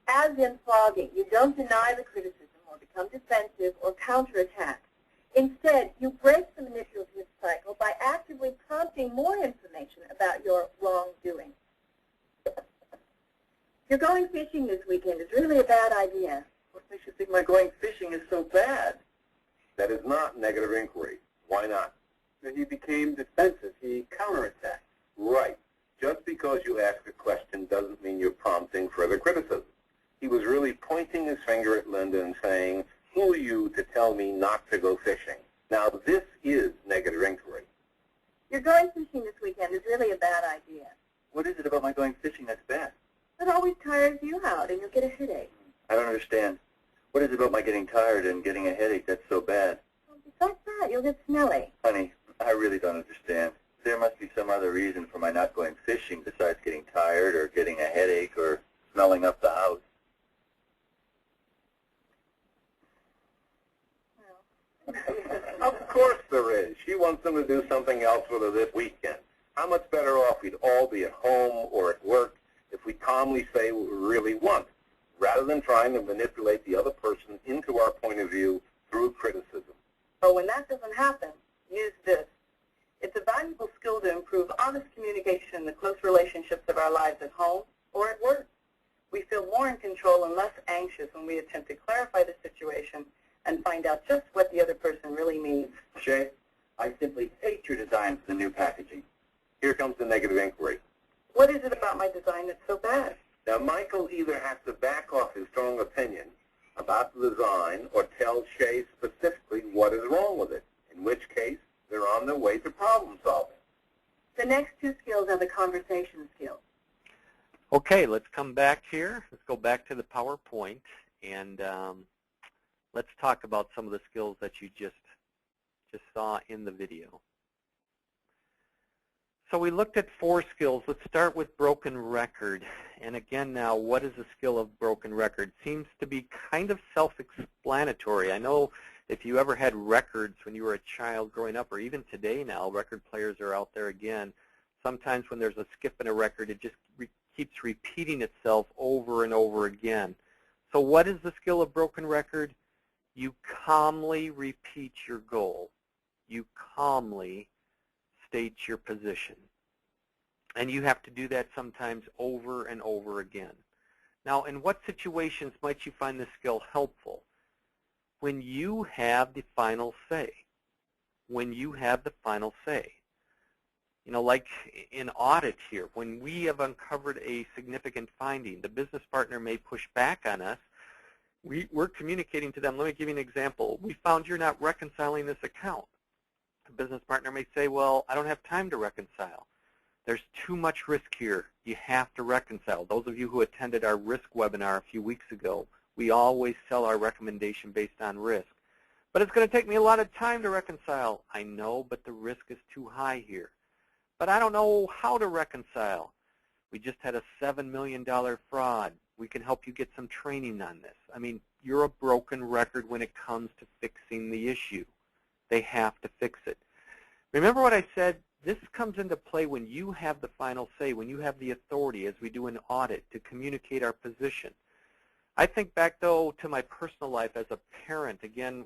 As in flogging, you don't deny the criticism or become defensive or counterattack. Instead, you break the manipulative cycle by actively prompting more information about your wrongdoing. You're going fishing this weekend is really a bad idea. What makes you think my going fishing is so bad? That is not negative inquiry. Why not? He became defensive. He counterattacked. Right. Just because you ask a question doesn't mean you're prompting further criticism. He was really pointing his finger at Linda and saying, "Who are you to tell me not to go fishing?" Now, this is negative inquiry. Your going fishing this weekend is really a bad idea. What is it about my going fishing that's bad? It always tires you out and you'll get a headache. I don't understand. What is it about my getting tired and getting a headache that's so bad? Well, besides that, you'll get smelly. Honey, I really don't understand. There must be some other reason for my not going fishing besides getting tired or getting a headache or smelling up the house. Of course there is. She wants them to do something else with her this weekend. How much better off we'd all be at home or at work if we calmly say what we really want, rather than trying to manipulate the other person into our point of view through criticism. But when that doesn't happen, use this. It's a valuable skill to improve honest communication in the close relationships of our lives at home or at work. We feel more in control and less anxious when we attempt to clarify the situation and find out just what the other person really means. Shay, I simply hate your design for the new packaging. Here comes the negative inquiry. What is it about my design that's so bad? Now, Michael either has to back off his strong opinion about the design or tell Shay specifically what is wrong with it, in which case they're on their way to problem solving. The next two skills are the conversation skills. Okay, let's come back here. Let's go back to the PowerPoint, and let's talk about some of the skills that you just saw in the video. So we looked at 4 skills. Let's start with broken record. And again now, what is the skill of broken record? Seems to be kind of self-explanatory. I know if you ever had records when you were a child growing up, or even today now, record players are out there again. Sometimes when there's a skip in a record, it just keeps repeating itself over and over again. So what is the skill of broken record? You calmly repeat your goal. You calmly state your position. And you have to do that sometimes over and over again. Now, in what situations might you find this skill helpful? When you have the final say. When you have the final say. You know, like in audit here, when we have uncovered a significant finding, the business partner may push back on us. We're communicating to them. Let me give you an example. We found you're not reconciling this account. The business partner may say, well, I don't have time to reconcile. There's too much risk here. You have to reconcile. Those of you who attended our risk webinar a few weeks ago, We always sell our recommendation based on risk. But it's going to take me a lot of time to reconcile. I know, but the risk is too high here. But I don't know how to reconcile. We just had a $7 million fraud. We can help you get some training on this. I mean, you're a broken record when it comes to fixing the issue. They have to fix it. Remember what I said? This comes into play when you have the final say, when you have the authority, as we do an audit, to communicate our position. I think back, though, to my personal life as a parent. Again,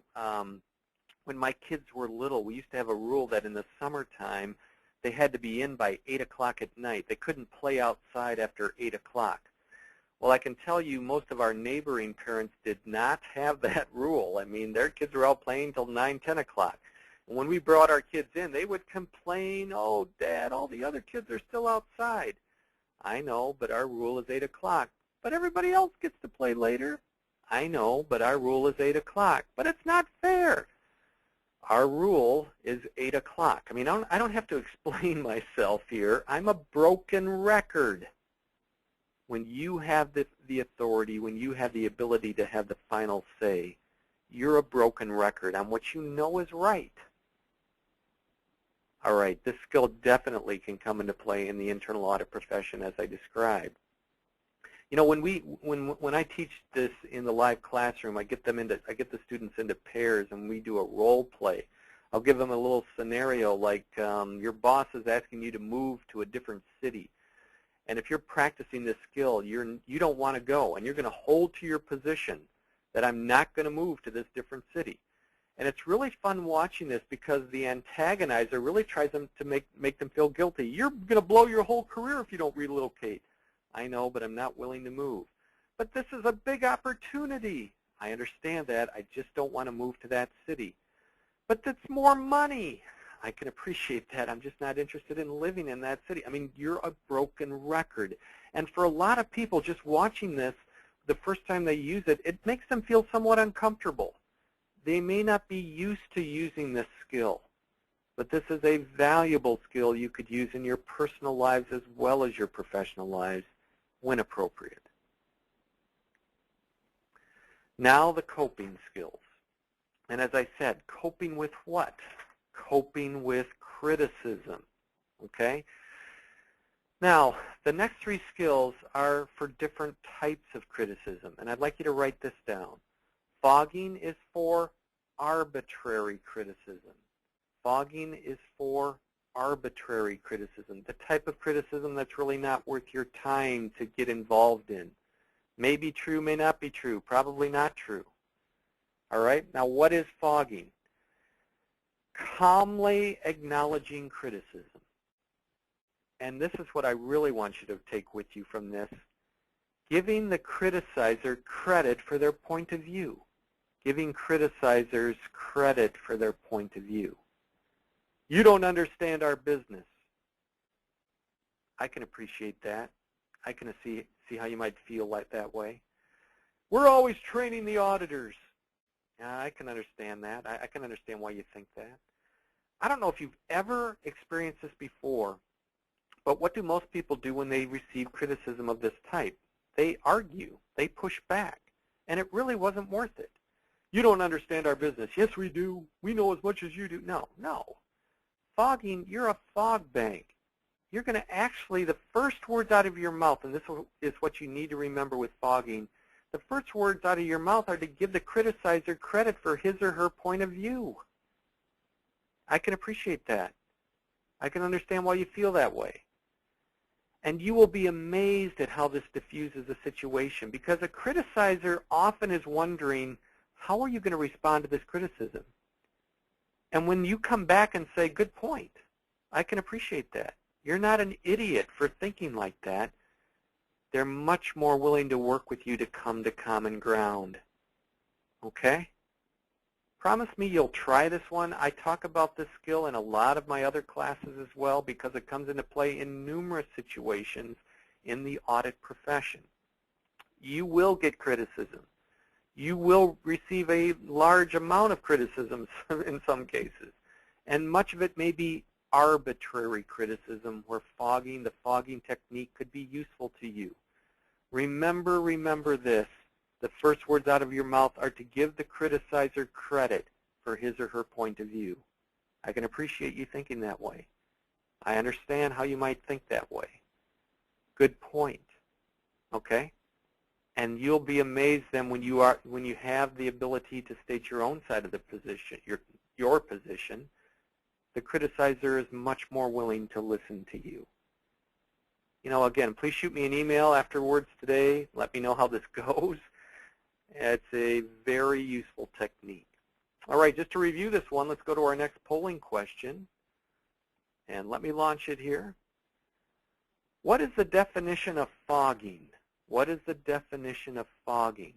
when my kids were little, we used to have a rule that in the summertime, they had to be in by 8 o'clock at night. They couldn't play outside after 8 o'clock. Well, I can tell you most of our neighboring parents did not have that rule. I mean, their kids were out playing till 9, 10 o'clock. And when we brought our kids in, they would complain, "Oh, Dad, all the other kids are still outside." I know, but our rule is 8 o'clock. But everybody else gets to play later. I know, but our rule is 8 o'clock. But it's not fair. Our rule is 8 o'clock. I mean, I don't have to explain myself here. I'm a broken record. When you have the authority, when you have the ability to have the final say, you're a broken record on what you know is right. All right, this skill definitely can come into play in the internal audit profession as I described. You know, when I teach this in the live classroom, I get the students into pairs and we do a role play. I'll give them a little scenario like your boss is asking you to move to a different city. And if you're practicing this skill, you don't want to go, and you're going to hold to your position that I'm not going to move to this different city. And it's really fun watching this because the antagonizer really tries to make them feel guilty. You're going to blow your whole career if you don't relocate. I know, but I'm not willing to move. But this is a big opportunity. I understand that. I just don't want to move to that city. But that's more money. I can appreciate that. I'm just not interested in living in that city. I mean, you're a broken record. And for a lot of people just watching this, the first time they use it, it makes them feel somewhat uncomfortable. They may not be used to using this skill, but this is a valuable skill you could use in your personal lives as well as your professional lives when appropriate. Now the coping skills. And as I said, coping with what? Coping with criticism, okay? Now, the next 3 skills are for different types of criticism, and I'd like you to write this down. Fogging is for arbitrary criticism. Fogging is for arbitrary criticism, the type of criticism that's really not worth your time to get involved in. May be true, may not be true, probably not true. All right, now what is fogging? Calmly acknowledging criticism. And this is what I really want you to take with you from this. Giving the criticizer credit for their point of view. Giving criticizers credit for their point of view. You don't understand our business. I can appreciate that. I can see how you might feel like that way. We're always training the auditors. I can understand that. I can understand why you think that. I don't know if you've ever experienced this before, but what do most people do when they receive criticism of this type? They argue. They push back. And it really wasn't worth it. You don't understand our business. Yes, we do. We know as much as you do. No. Fogging, you're a fog bank. You're going to actually, the first words out of your mouth, and this is what you need to remember with fogging, the first words out of your mouth are to give the criticizer credit for his or her point of view. I can appreciate that. I can understand why you feel that way. And you will be amazed at how this diffuses a situation, because a criticizer often is wondering, how are you going to respond to this criticism? And when you come back and say, good point, I can appreciate that. You're not an idiot for thinking like that. They're much more willing to work with you to come to common ground. Okay? Promise me you'll try this one. I talk about this skill in a lot of my other classes as well because it comes into play in numerous situations in the audit profession. You will get criticism. You will receive a large amount of criticism in some cases. And much of it may be arbitrary criticism where the fogging technique could be useful to you. Remember this. the first words out of your mouth are to give the criticizer credit for his or her point of view. I can appreciate you thinking that way. I understand how you might think that way. Good point. Okay? And you'll be amazed then when you have the ability to state your own side of the position, your position, the criticizer is much more willing to listen to you. You know, again, please shoot me an email afterwards today. Let me know how this goes. It's a very useful technique. All right, just to review this one, let's go to our next polling question. And let me launch it here. What is the definition of fogging? What is the definition of fogging?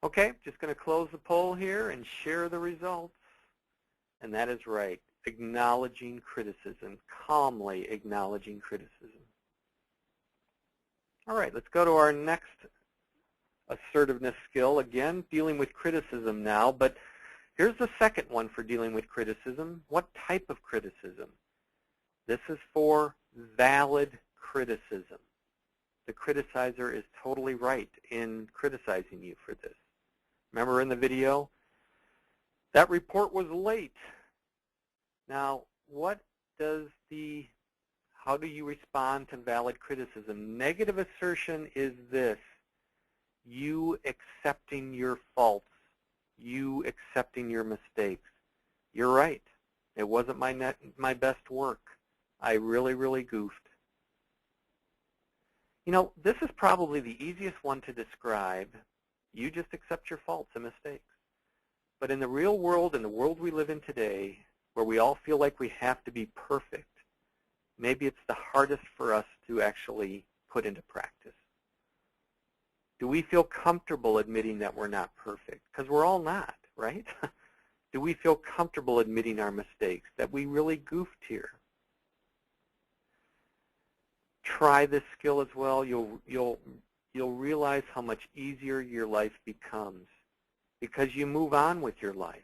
Okay, just going to close the poll here and share the results. And that is right, acknowledging criticism, calmly acknowledging criticism. All right, let's go to our next assertiveness skill. Again, dealing with criticism now, but here's the second one for dealing with criticism. What type of criticism? This is for valid criticism. The criticizer is totally right in criticizing you for this. Remember in the video, that report was late. Now, how do you respond to valid criticism? Negative assertion is this: you accepting your faults, you accepting your mistakes. You're right. It wasn't my best work. I really, really goofed. You know, this is probably the easiest one to describe. You just accept your faults and mistakes. But in the real world, in the world we live in today, where we all feel like we have to be perfect, maybe it's the hardest for us to actually put into practice. Do we feel comfortable admitting that we're not perfect? Because we're all not, right? Do we feel comfortable admitting our mistakes, that we really goofed here? Try this skill as well. You'll realize how much easier your life becomes because you move on with your life.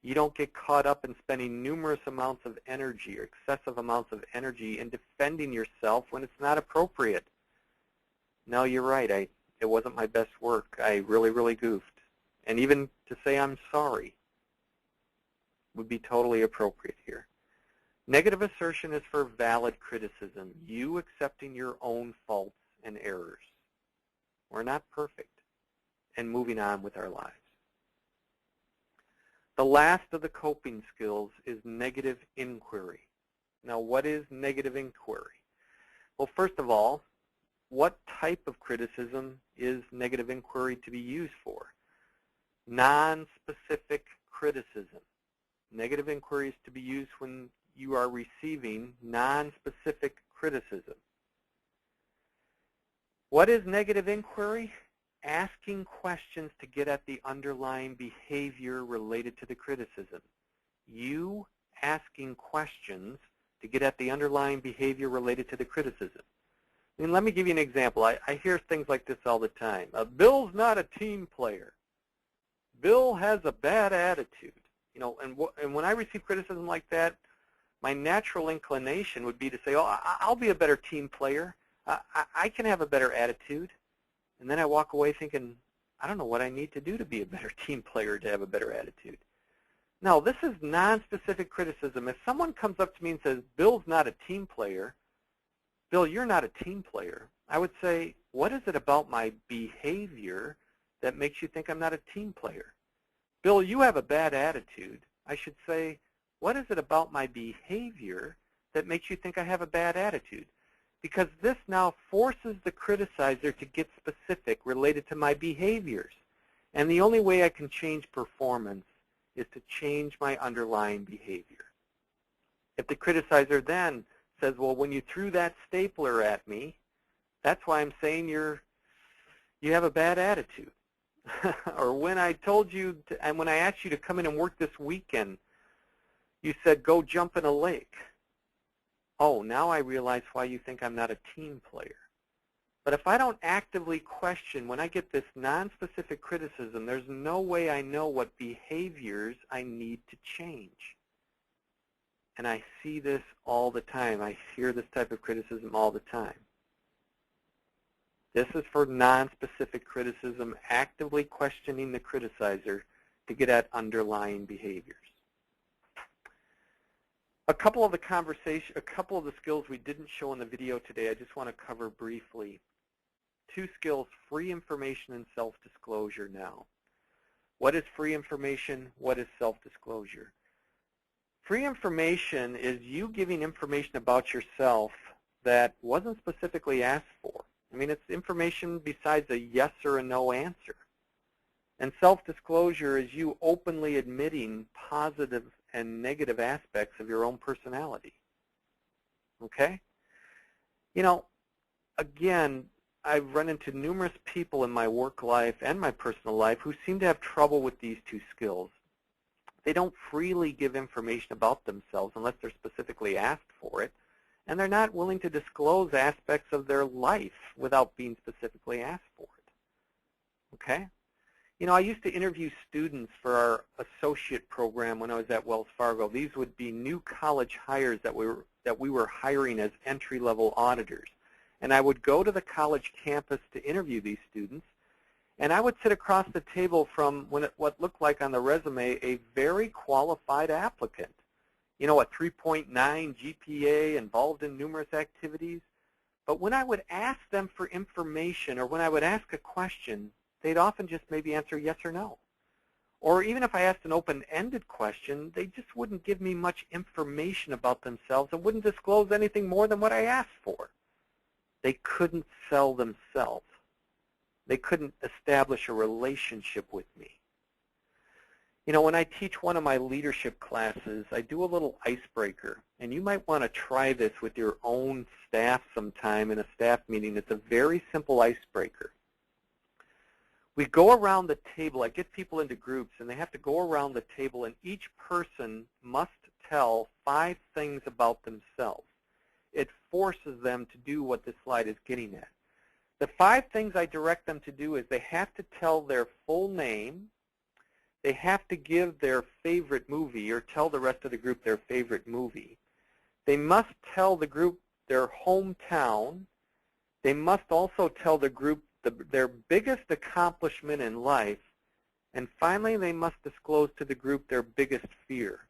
You don't get caught up in spending numerous amounts of energy or excessive amounts of energy in defending yourself when it's not appropriate. No, you're right. It wasn't my best work. I really, really goofed. And even to say I'm sorry would be totally appropriate here. Negative assertion is for valid criticism, you accepting your own faults and errors. We're not perfect, and moving on with our lives. The last of the coping skills is negative inquiry. Now, what is negative inquiry? Well, first of all, what type of criticism is negative inquiry to be used for? Non-specific criticism. Negative inquiry is to be used when you are receiving non-specific criticism. What is negative inquiry? Asking questions to get at the underlying behavior related to the criticism. You asking questions to get at the underlying behavior related to the criticism. I mean, let me give you an example. I hear things like this all the time. Bill's not a team player. Bill has a bad attitude. You know, and when I receive criticism like that, my natural inclination would be to say, oh, I'll be a better team player. I can have a better attitude. And then I walk away thinking, I don't know what I need to do to be a better team player to have a better attitude. No, this is non-specific criticism. If someone comes up to me and says, Bill's not a team player, Bill, you're not a team player, I would say, what is it about my behavior that makes you think I'm not a team player? Bill, you have a bad attitude. I should say, what is it about my behavior that makes you think I have a bad attitude? Because this now forces the criticizer to get specific related to my behaviors. And the only way I can change performance is to change my underlying behavior. If the criticizer then says, well, when you threw that stapler at me, that's why I'm saying you have a bad attitude. Or when I told you, and when I asked you to come in and work this weekend, you said, go jump in a lake. Oh, now I realize why you think I'm not a team player. But if I don't actively question, when I get this non-specific criticism, there's no way I know what behaviors I need to change. And I see this all the time. I hear this type of criticism all the time. This is for non-specific criticism, actively questioning the criticizer to get at underlying behaviors. A couple of the skills we didn't show in the video today, I just want to cover briefly. 2 skills, free information and self-disclosure now. What is free information? What is self-disclosure? Free information is you giving information about yourself that wasn't specifically asked for. I mean, it's information besides a yes or a no answer. And self-disclosure is you openly admitting positive and negative aspects of your own personality. Okay? You know, again, I've run into numerous people in my work life and my personal life who seem to have trouble with these 2 skills. They don't freely give information about themselves unless they're specifically asked for it, and they're not willing to disclose aspects of their life without being specifically asked for it. Okay? You know, I used to interview students for our associate program when I was at Wells Fargo. These would be new college hires that we were hiring as entry-level auditors. And I would go to the college campus to interview these students, and I would sit across the table from what looked like on the resume a very qualified applicant. You know, a 3.9 GPA, involved in numerous activities. But when I would ask them for information, or when I would ask a question, they'd often just maybe answer yes or no. Or even if I asked an open-ended question, they just wouldn't give me much information about themselves and wouldn't disclose anything more than what I asked for. They couldn't sell themselves. They couldn't establish a relationship with me. You know, when I teach one of my leadership classes, I do a little icebreaker. And you might want to try this with your own staff sometime in a staff meeting. It's a very simple icebreaker. We go around the table. I get people into groups, and they have to go around the table, and each person must tell 5 things about themselves. It forces them to do what this slide is getting at. The 5 things I direct them to do is they have to tell their full name, they have to give their favorite movie or tell the rest of the group their favorite movie. They must tell the group their hometown. They must also tell the group their biggest accomplishment in life. And finally, they must disclose to the group their biggest fear.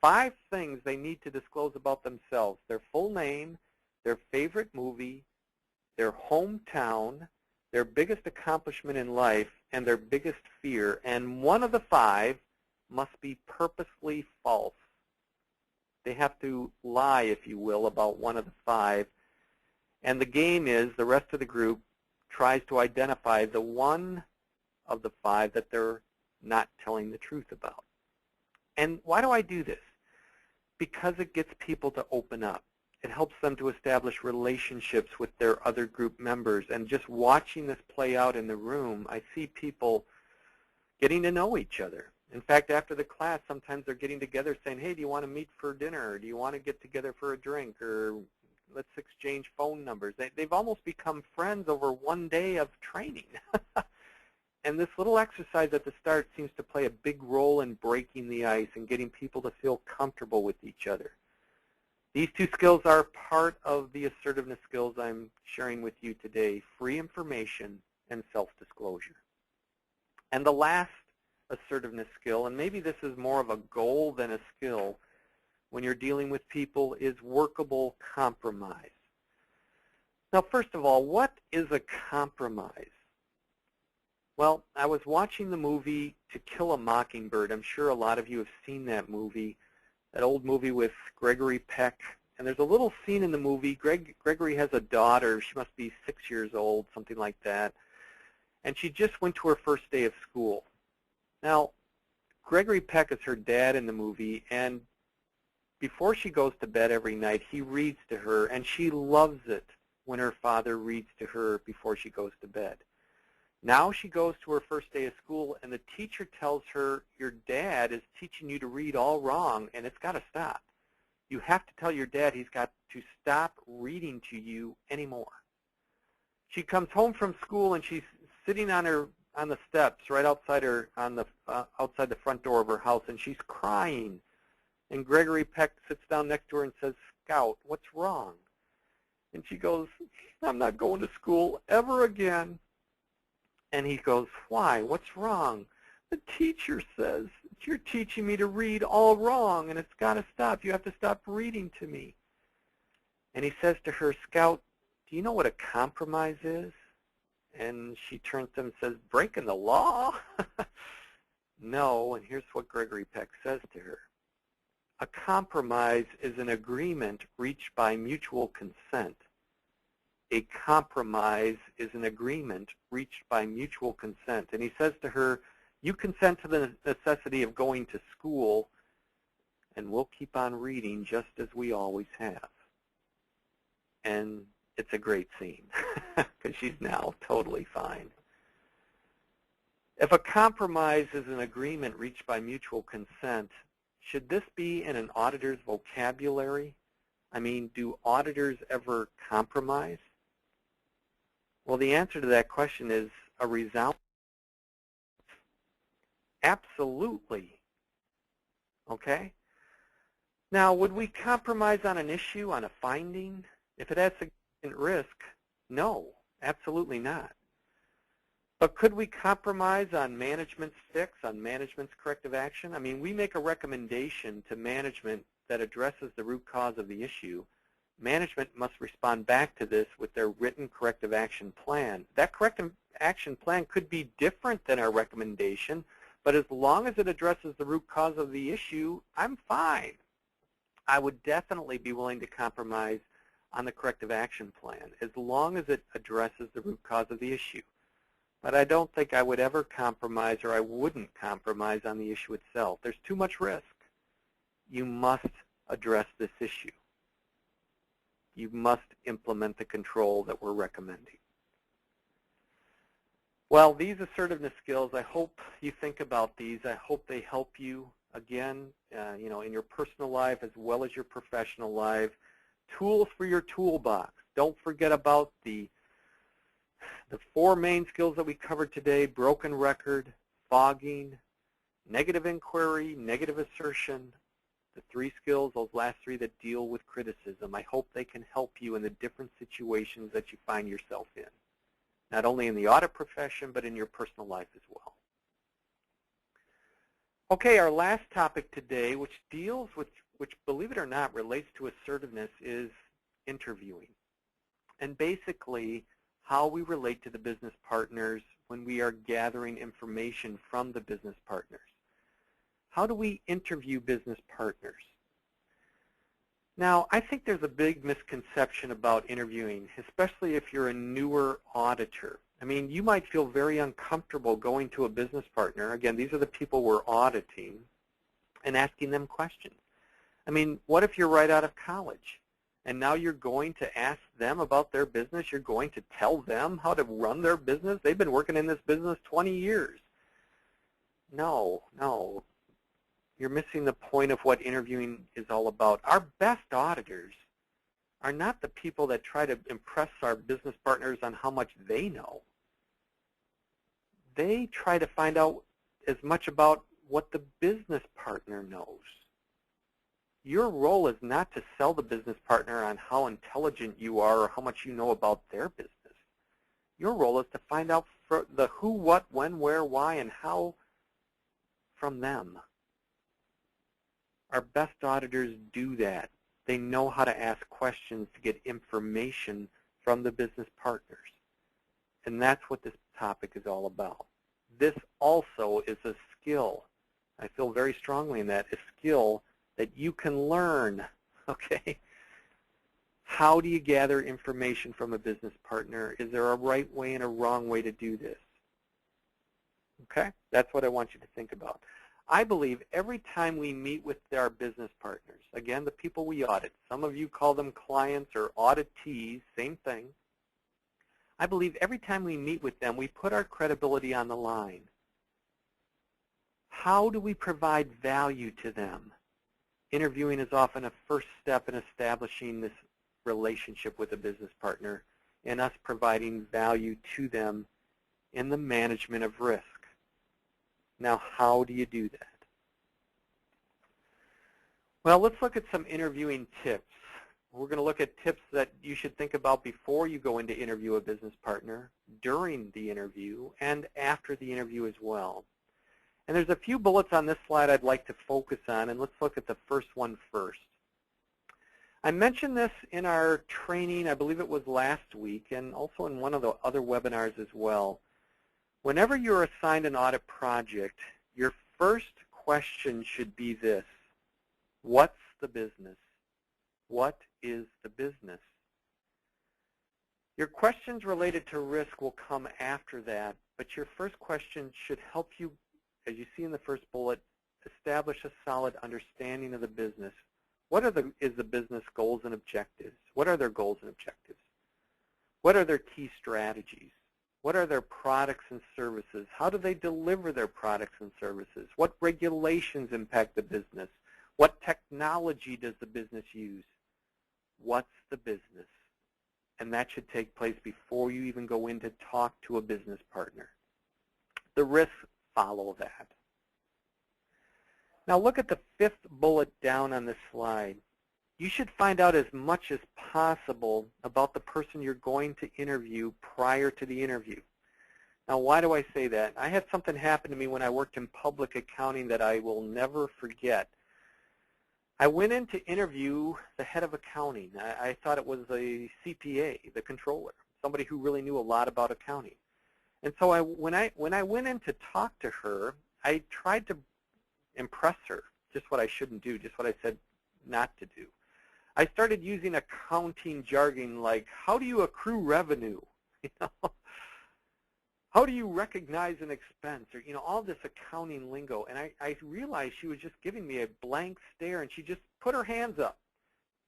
5 things they need to disclose about themselves: their full name, their favorite movie, their hometown, their biggest accomplishment in life, and their biggest fear. And one of the 5 must be purposely false. They have to lie, if you will, about one of the 5. And the game is the rest of the group tries to identify the one of the 5 that they're not telling the truth about. And why do I do this? Because it gets people to open up. It helps them to establish relationships with their other group members. And just watching this play out in the room, I see people getting to know each other. In fact, after the class, sometimes they're getting together saying, hey, do you want to meet for dinner? Or do you want to get together for a drink? Or let's exchange phone numbers. They've almost become friends over one day of training. And this little exercise at the start seems to play a big role in breaking the ice and getting people to feel comfortable with each other. These 2 skills are part of the assertiveness skills I'm sharing with you today: free information and self-disclosure. And the last assertiveness skill, and maybe this is more of a goal than a skill when you're dealing with people, is workable compromise. Now, first of all, what is a compromise? Well, I was watching the movie To Kill a Mockingbird. I'm sure a lot of you have seen that movie, that old movie with Gregory Peck. And there's a little scene in the movie. Gregory has a daughter. She must be 6 years old, something like that. And she just went to her first day of school. Now, Gregory Peck is her dad in the movie, and before she goes to bed every night, he reads to her, and she loves it when her father reads to her before she goes to bed. Now she goes to her first day of school, and the teacher tells her, your dad is teaching you to read all wrong, and it's got to stop. You have to tell your dad he's got to stop reading to you anymore. She comes home from school and she's sitting on the steps right outside outside the front door of her house, and she's crying. And Gregory Peck sits down next to her and says, "Scout, what's wrong?" And she goes, "I'm not going to school ever again." And he goes, "Why? What's wrong?" "The teacher says you're teaching me to read all wrong, and it's got to stop. You have to stop reading to me." And he says to her, "Scout, do you know what a compromise is?" And she turns to him and says, "Breaking the law?" No, and here's what Gregory Peck says to her. "A compromise is an agreement reached by mutual consent. A compromise is an agreement reached by mutual consent." And he says to her, "You consent to the necessity of going to school, and we'll keep on reading just as we always have." And it's a great scene because she's now totally fine. If a compromise is an agreement reached by mutual consent, should this be in an auditor's vocabulary? I mean, do auditors ever compromise? Well, the answer to that question is a resounding absolutely. Okay? Now, would we compromise on an issue, on a finding? If it has significant risk, no, absolutely not. But could we compromise on management's fix, on management's corrective action? I mean, we make a recommendation to management that addresses the root cause of the issue. Management must respond back to this with their written corrective action plan. That corrective action plan could be different than our recommendation, but as long as it addresses the root cause of the issue, I'm fine. I would definitely be willing to compromise on the corrective action plan as long as it addresses the root cause of the issue. But I don't think I would ever compromise, or I wouldn't compromise on the issue itself. There's too much risk. You must address this issue. You must implement the control that we're recommending. Well, these assertiveness skills, I hope you think about these. I hope they help you, again, in your personal life as well as your professional life. Tools for your toolbox. Don't forget about the 4 main skills that we covered today: broken record, fogging, negative inquiry, negative assertion, the 3 skills, those last 3 that deal with criticism. I hope they can help you in the different situations that you find yourself in, not only in the audit profession, but in your personal life as well. Okay, our last topic today, which deals with, which, believe it or not, relates to assertiveness, is interviewing. And basically, how we relate to the business partners when we are gathering information from the business partners. How do we interview business partners? Now, I think there's a big misconception about interviewing, especially if you're a newer auditor. I mean, you might feel very uncomfortable going to a business partner. Again, these are the people we're auditing, and asking them questions. I mean, what if you're right out of college? And now you're going to ask them about their business. You're going to tell them how to run their business. They've been working in this business 20 years. No. You're missing the point of what interviewing is all about. Our best auditors are not the people that try to impress our business partners on how much they know. They try to find out as much about what the business partner knows. Your role is not to sell the business partner on how intelligent you are or how much you know about their business. Your role is to find out the who, what, when, where, why, and how from them. Our best auditors do that. They know how to ask questions to get information from the business partners. And that's what this topic is all about. This also is a skill. I feel very strongly in that, a skill that you can learn, okay? How do you gather information from a business partner? Is there a right way and a wrong way to do this? Okay, that's what I want you to think about. I believe every time we meet with our business partners, again, the people we audit, some of you call them clients or auditees, same thing. I believe every time we meet with them, we put our credibility on the line. How do we provide value to them? Interviewing is often a first step in establishing this relationship with a business partner. and us providing value to them in the management of risk. Now, how do you do that? Well, let's look at some interviewing tips. We're going to look at tips that you should think about before you go in to interview a business partner, during the interview, and after the interview as well. And there's a few bullets on this slide I'd like to focus on, and let's look at the first one first. I mentioned this in our training, I believe it was last week, and also in one of the other webinars as well. Whenever you're assigned an audit project, your first question should be this: what's the business? What is the business? Your questions related to risk will come after that, but your first question should help you, as you see in the first bullet, establish a solid understanding of the business. What is the business goals and objectives? What are their goals and objectives? What are their key strategies? What are their products and services? How do they deliver their products and services? What regulations impact the business? What technology does the business use? What's the business? And that should take place before you even go in to talk to a business partner. The risks follow that. Now look at the fifth bullet down on this slide. You should find out as much as possible about the person you're going to interview prior to the interview. Now, why do I say that? I had something happen to me when I worked in public accounting that I will never forget. I went in to interview the head of accounting. I thought it was a CPA, the controller, somebody who really knew a lot about accounting. And so when I went in to talk to her, I tried to impress her, just what I shouldn't do, just what I said not to do. I started using accounting jargon like, how do you accrue revenue? How do you recognize an expense? Or, all this accounting lingo. And I realized she was just giving me a blank stare, and she just put her hands up,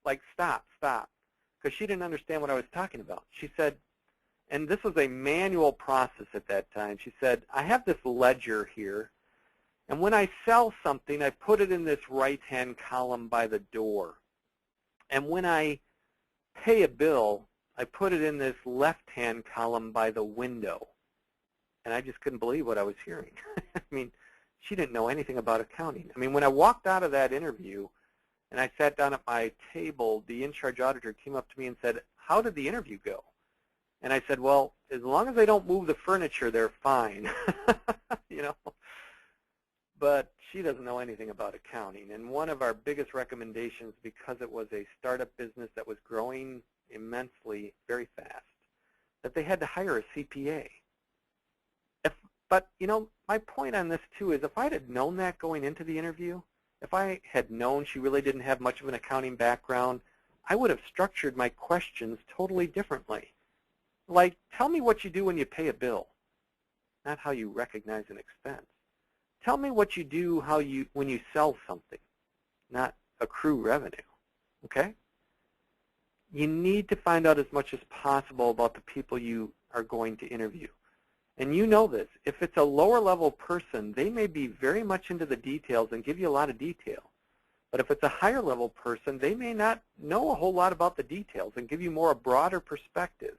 like, stop, because she didn't understand what I was talking about. She said, and this was a manual process at that time, she said, I have this ledger here, and when I sell something, I put it in this right-hand column by the door. And when I pay a bill, I put it in this left-hand column by the window. And I just couldn't believe what I was hearing. I mean, she didn't know anything about accounting. I mean, when I walked out of that interview and I sat down at my table, the in-charge auditor came up to me and said, how did the interview go? And I said, well, as long as they don't move the furniture, they're fine. But she doesn't know anything about accounting. And one of our biggest recommendations, because it was a startup business that was growing immensely very fast, that they had to hire a CPA. But, my point on this, too, is if I had known that going into the interview, if I had known she really didn't have much of an accounting background, I would have structured my questions totally differently. Like, tell me what you do when you pay a bill, not how you recognize an expense. Tell me what you do when you sell something, not accrue revenue, okay? You need to find out as much as possible about the people you are going to interview. And you know this. If it's a lower-level person, they may be very much into the details and give you a lot of detail. But if it's a higher-level person, they may not know a whole lot about the details and give you a broader perspective.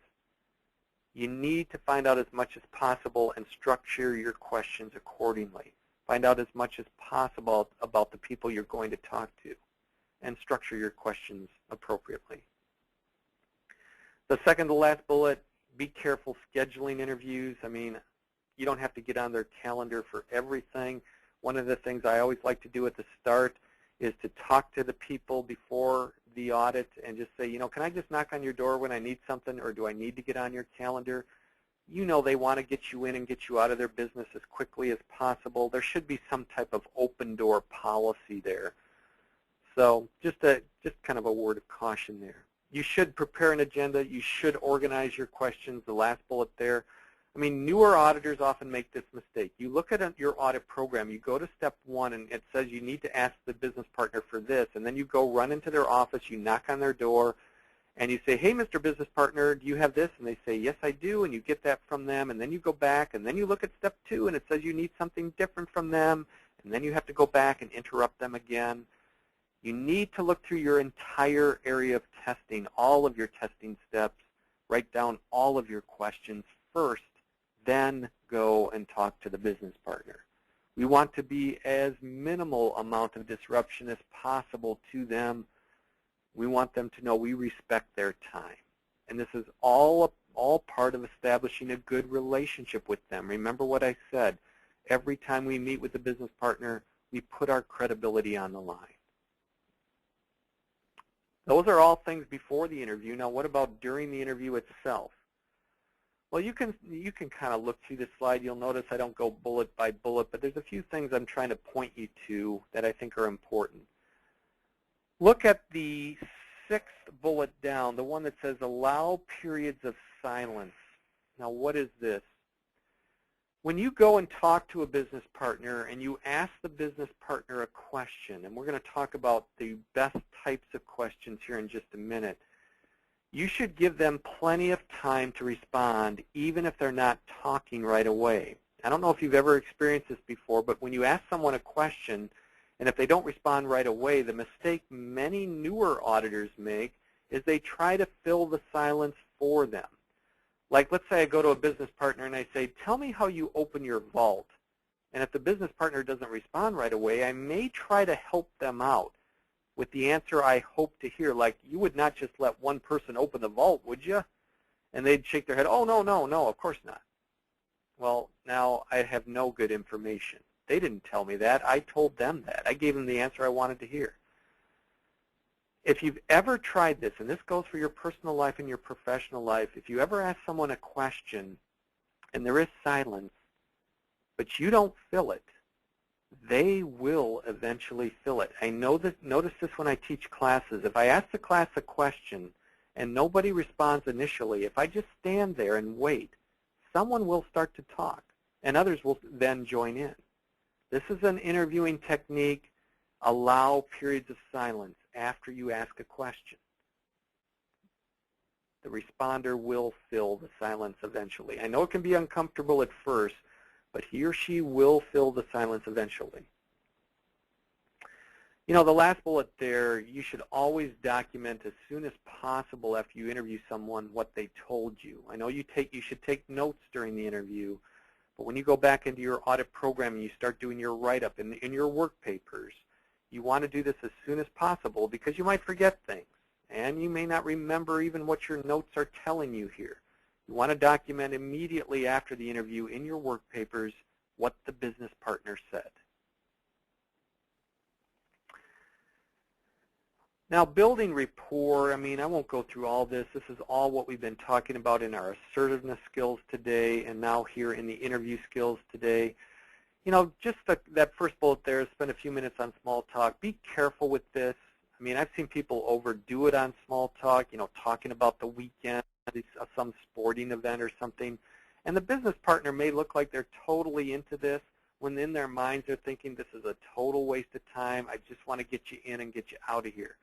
You need to find out as much as possible and structure your questions accordingly. Find out as much as possible about the people you're going to talk to and structure your questions appropriately. The second to last bullet, be careful scheduling interviews. I mean, you don't have to get on their calendar for everything. One of the things I always like to do at the start is to talk to the people before the audit and just say, can I just knock on your door when I need something, or do I need to get on your calendar? They want to get you in and get you out of their business as quickly as possible. There should be some type of open door policy there. So just kind of a word of caution there. You should prepare an agenda. You should organize your questions, the last bullet there. I mean, newer auditors often make this mistake. You look at your audit program, you go to step 1, and it says you need to ask the business partner for this, and then you go run into their office, you knock on their door, and you say, hey, Mr. Business Partner, do you have this? And they say, yes, I do, and you get that from them, and then you go back, and then you look at step 2, and it says you need something different from them, and then you have to go back and interrupt them again. You need to look through your entire area of testing, all of your testing steps, Write down all of your questions first, then go and talk to the business partner. We want to be as minimal amount of disruption as possible to them. We want them to know we respect their time. And this is all part of establishing a good relationship with them. Remember what I said. Every time we meet with a business partner, we put our credibility on the line. Those are all things before the interview. Now, what about during the interview itself? Well, you can kind of look through this slide. You'll notice I don't go bullet by bullet, but there's a few things I'm trying to point you to that I think are important. Look at the 6th bullet down, the one that says allow periods of silence. Now, what is this? When you go and talk to a business partner and you ask the business partner a question, and we're going to talk about the best types of questions here in just a minute, you should give them plenty of time to respond, even if they're not talking right away. I don't know if you've ever experienced this before, but when you ask someone a question, and if they don't respond right away, the mistake many newer auditors make is they try to fill the silence for them. Like, let's say I go to a business partner and I say, tell me how you open your vault. And if the business partner doesn't respond right away, I may try to help them out with the answer I hope to hear. Like, you would not just let one person open the vault, would you? And they'd shake their head, oh, no, no, no, of course not. Well, now I have no good information. They didn't tell me that. I told them that. I gave them the answer I wanted to hear. If you've ever tried this, and this goes for your personal life and your professional life, if you ever ask someone a question and there is silence, but you don't fill it, they will eventually fill it. I know that. Notice this when I teach classes. If I ask the class a question and nobody responds initially, if I just stand there and wait, someone will start to talk, and others will then join in. This is an interviewing technique. Allow periods of silence after you ask a question. The responder will fill the silence eventually. I know it can be uncomfortable at first, but he or she will fill the silence eventually. You know, the last bullet there, you should always document as soon as possible after you interview someone what they told you. I know you should take notes during the interview, but when you go back into your audit program and you start doing your write-up in your work papers, you want to do this as soon as possible because you might forget things, and you may not remember even what your notes are telling you here. You want to document immediately after the interview in your work papers what the business partner said. Now, building rapport, I mean, I won't go through all this. This is all what we've been talking about in our assertiveness skills today and now here in the interview skills today. You know, just that first bullet there, spend a few minutes on small talk. Be careful with this. I mean, I've seen people overdo it on small talk, you know, talking about the weekend, some sporting event or something. And the business partner may look like they're totally into this when in their minds they're thinking this is a total waste of time. I just want to get you in and get you out of here.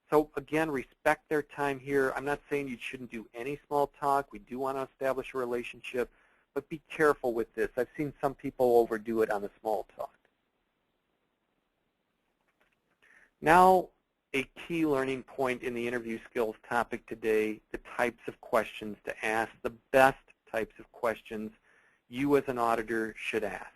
So, again, respect their time here. I'm not saying you shouldn't do any small talk. We do want to establish a relationship. But be careful with this. I've seen some people overdo it on the small talk. Now, a key learning point in the interview skills topic today, the types of questions to ask, the best types of questions you as an auditor should ask.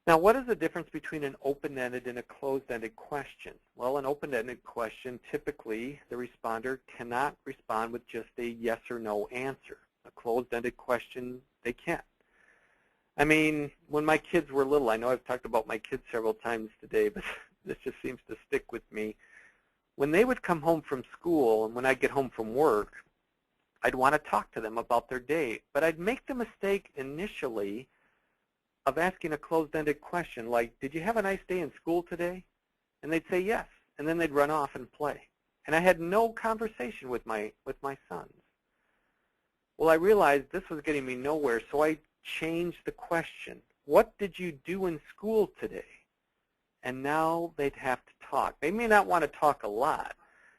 Now, what is the difference between an open-ended and a closed-ended question? Well, an open-ended question, typically the responder cannot respond with just a yes or no answer. A closed-ended question, they can't. I mean, when my kids were little, I know I've talked about my kids several times today, but this just seems to stick with me. When they would come home from school and when I'd get home from work, I'd want to talk to them about their day, but I'd make the mistake initially of asking a closed-ended question like, did you have a nice day in school today? And they'd say yes, and then they'd run off and play. And I had no conversation with my sons. Well, I realized this was getting me nowhere, so I changed the question. What did you do in school today? And now they'd have to talk. They may not want to talk a lot,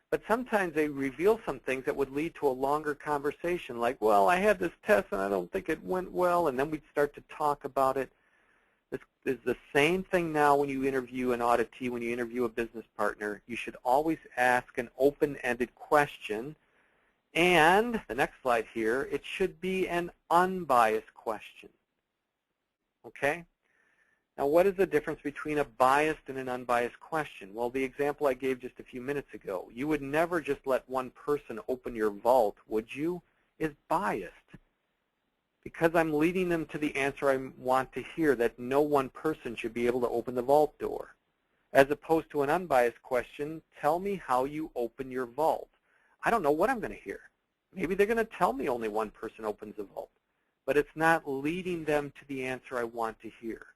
but sometimes they reveal some things that would lead to a longer conversation, like, well, I had this test and I don't think it went well, and then we'd start to talk about it. This is the same thing now when you interview an auditee, when you interview a business partner. You should always ask an open-ended question. And the next slide here, it should be an unbiased question. Okay? Now, what is the difference between a biased and an unbiased question? Well, the example I gave just a few minutes ago, you would never just let one person open your vault, would you? Is biased. Because I'm leading them to the answer I want to hear, that no one person should be able to open the vault door. As opposed to an unbiased question, tell me how you open your vault. I don't know what I'm going to hear. Maybe they're going to tell me only one person opens the vault. But it's not leading them to the answer I want to hear.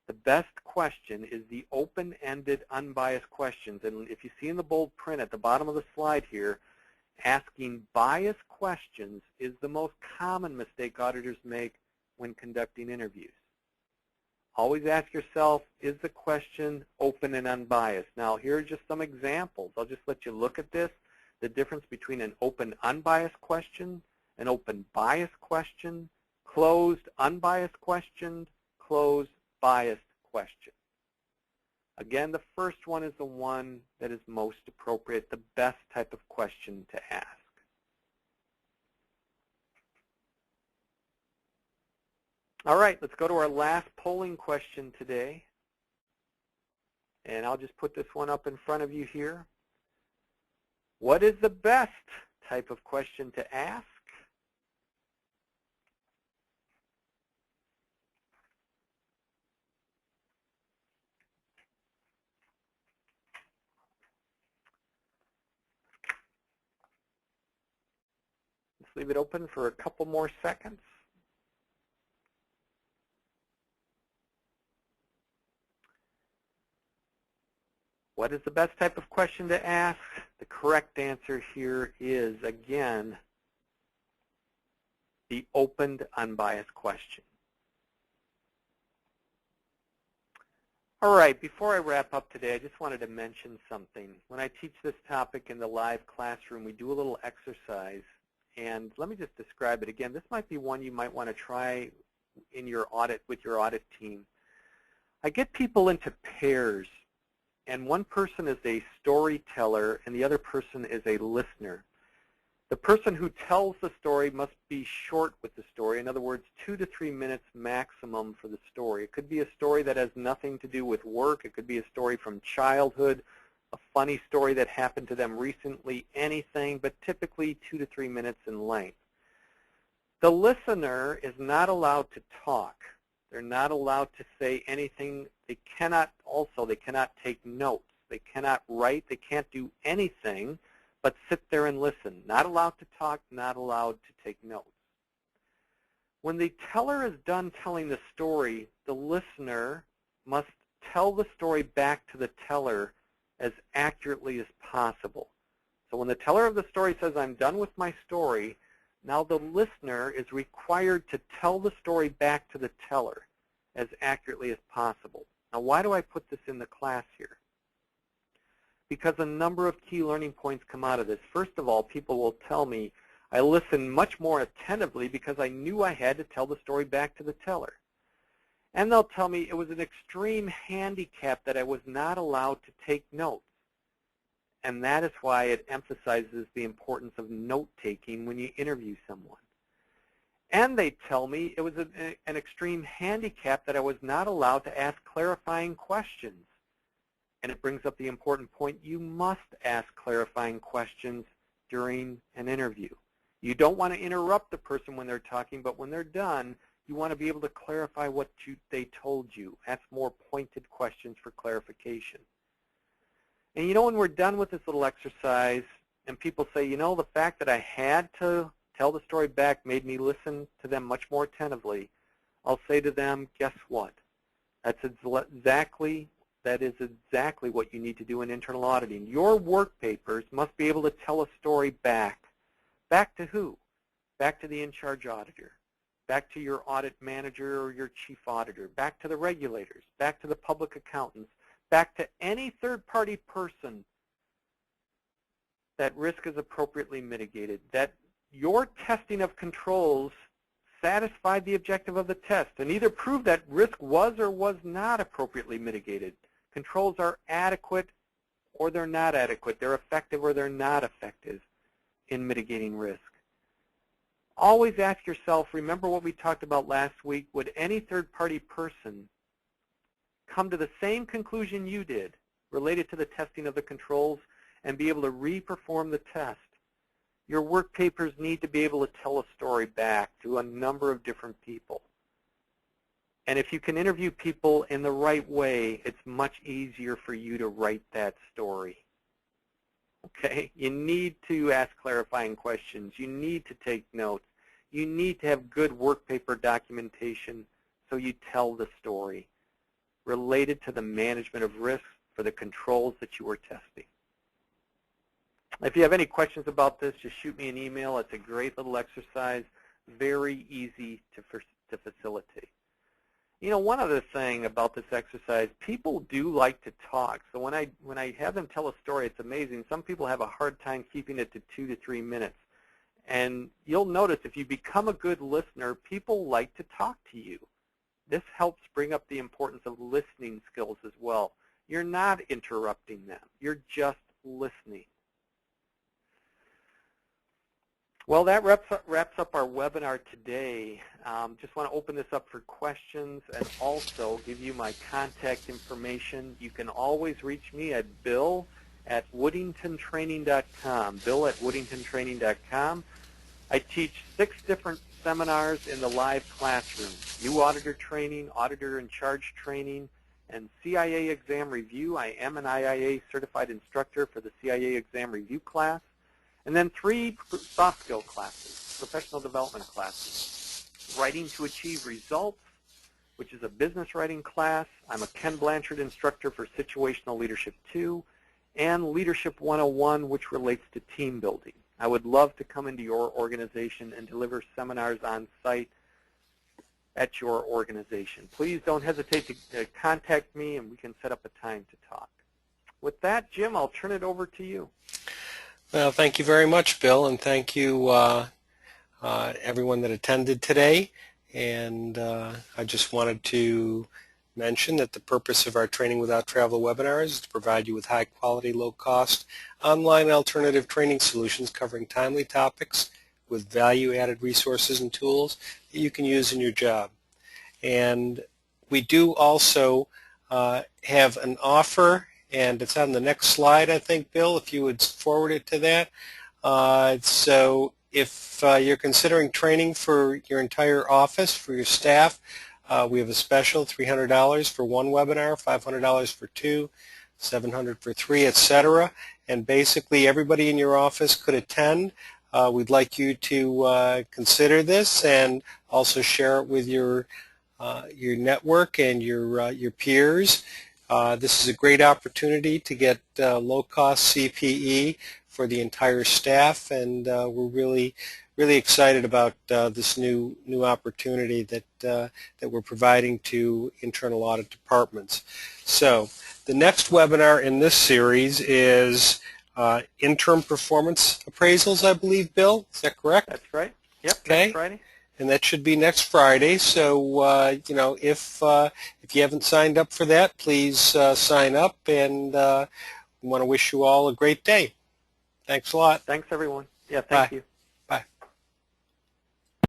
The best question is the open-ended, unbiased questions. And if you see in the bold print at the bottom of the slide here, asking biased questions is the most common mistake auditors make when conducting interviews. Always ask yourself, is the question open and unbiased? Now, here are just some examples. I'll just let you look at this. The difference between an open unbiased question, an open biased question, closed unbiased question, closed biased question. Again, the first one is the one that is most appropriate, the best type of question to ask. All right, let's go to our last polling question today. And I'll just put this one up in front of you here. What is the best type of question to ask? Let's leave it open for a couple more seconds. What is the best type of question to ask? The correct answer here is, again, the opened, unbiased question. All right, before I wrap up today, I just wanted to mention something. When I teach this topic in the live classroom, we do a little exercise. And let me just describe it again. This might be one you might want to try in your audit with your audit team. I get people into pairs. And one person is a storyteller and the other person is a listener. The person who tells the story must be short with the story. In other words, 2 to 3 minutes maximum for the story. It could be a story that has nothing to do with work. It could be a story from childhood, a funny story that happened to them recently, anything, but typically 2 to 3 minutes in length. The listener is not allowed to talk. They're not allowed to say anything. They cannot take notes. They cannot write. They can't do anything but sit there and listen. Not allowed to talk, not allowed to take notes. When the teller is done telling the story, the listener must tell the story back to the teller as accurately as possible. So when the teller of the story says, "I'm done with my story," now the listener is required to tell the story back to the teller as accurately as possible. Now, why do I put this in the class here? Because a number of key learning points come out of this. First of all, people will tell me, I listened much more attentively because I knew I had to tell the story back to the teller. And they'll tell me it was an extreme handicap that I was not allowed to take notes. And that is why it emphasizes the importance of note-taking when you interview someone. And they tell me it was an extreme handicap that I was not allowed to ask clarifying questions. And it brings up the important point, you must ask clarifying questions during an interview. You don't want to interrupt the person when they're talking, but when they're done, you want to be able to clarify what they told you. Ask more pointed questions for clarification. And you know, when we're done with this little exercise and people say, you know, the fact that I had to tell the story back made me listen to them much more attentively, I'll say to them, guess what? That is exactly what you need to do in internal auditing. Your work papers must be able to tell a story back. Back to who? Back to the in-charge auditor. Back to your audit manager or your chief auditor. Back to the regulators. Back to the public accountants. Back to any third-party person that risk is appropriately mitigated. That your testing of controls satisfied the objective of the test and either proved that risk was or was not appropriately mitigated. Controls are adequate or they're not adequate. They're effective or they're not effective. in mitigating risk. Always ask yourself, remember what we talked about last week, would any third-party person come to the same conclusion you did related to the testing of the controls and be able to re-perform the test? Your work papers need to be able to tell a story back to a number of different people. And if you can interview people in the right way, it's much easier for you to write that story. Okay? You need to ask clarifying questions. You need to take notes. You need to have good work paper documentation so you tell the story related to the management of risk for the controls that you were testing. If you have any questions about this, just shoot me an email. It's a great little exercise, very easy to facilitate. You know, one other thing about this exercise, people do like to talk. So when I have them tell a story, it's amazing. Some people have a hard time keeping it to 2 to 3 minutes. And you'll notice if you become a good listener, people like to talk to you. This helps bring up the importance of listening skills as well. You're not interrupting them. You're just listening. Well, that wraps up our webinar today. Just want to open this up for questions and also give you my contact information. You can always reach me at bill@woodingtontraining.com, bill@woodingtontraining.com. I teach 6 different seminars in the live classroom: new auditor training, auditor in charge training, and CIA exam review. I am an IIA certified instructor for the CIA exam review class. And then 3 soft skill classes, professional development classes. Writing to Achieve Results, which is a business writing class. I'm a Ken Blanchard instructor for Situational Leadership 2, and Leadership 101, which relates to team building. I would love to come into your organization and deliver seminars on site at your organization. Please don't hesitate to contact me, and we can set up a time to talk. With that, Jim, I'll turn it over to you. Well, thank you very much, Bill, and thank you everyone that attended today. And I just wanted to mention that the purpose of our Training Without Travel webinars is to provide you with high-quality, low-cost, online alternative training solutions covering timely topics with value-added resources and tools that you can use in your job. And we do also have an offer, and it's on the next slide, I think, Bill, if you would forward it to that. So if you're considering training for your entire office, for your staff, we have a special $300 for 1 webinar, $500 for 2, $700 for 3, etc. And basically everybody in your office could attend. We'd like you to consider this and also share it with your network and your peers. This is a great opportunity to get low-cost CPE for the entire staff, and we're really excited about this new opportunity that we're providing to internal audit departments. So the next webinar in this series is interim performance appraisals, I believe, Bill. Is that correct? That's right. Yep. Okay. Next Friday. And that should be next Friday. So you know, if you haven't signed up for that, please sign up. And we want to wish you all a great day. Thanks a lot. Thanks, everyone. Yeah, thank you.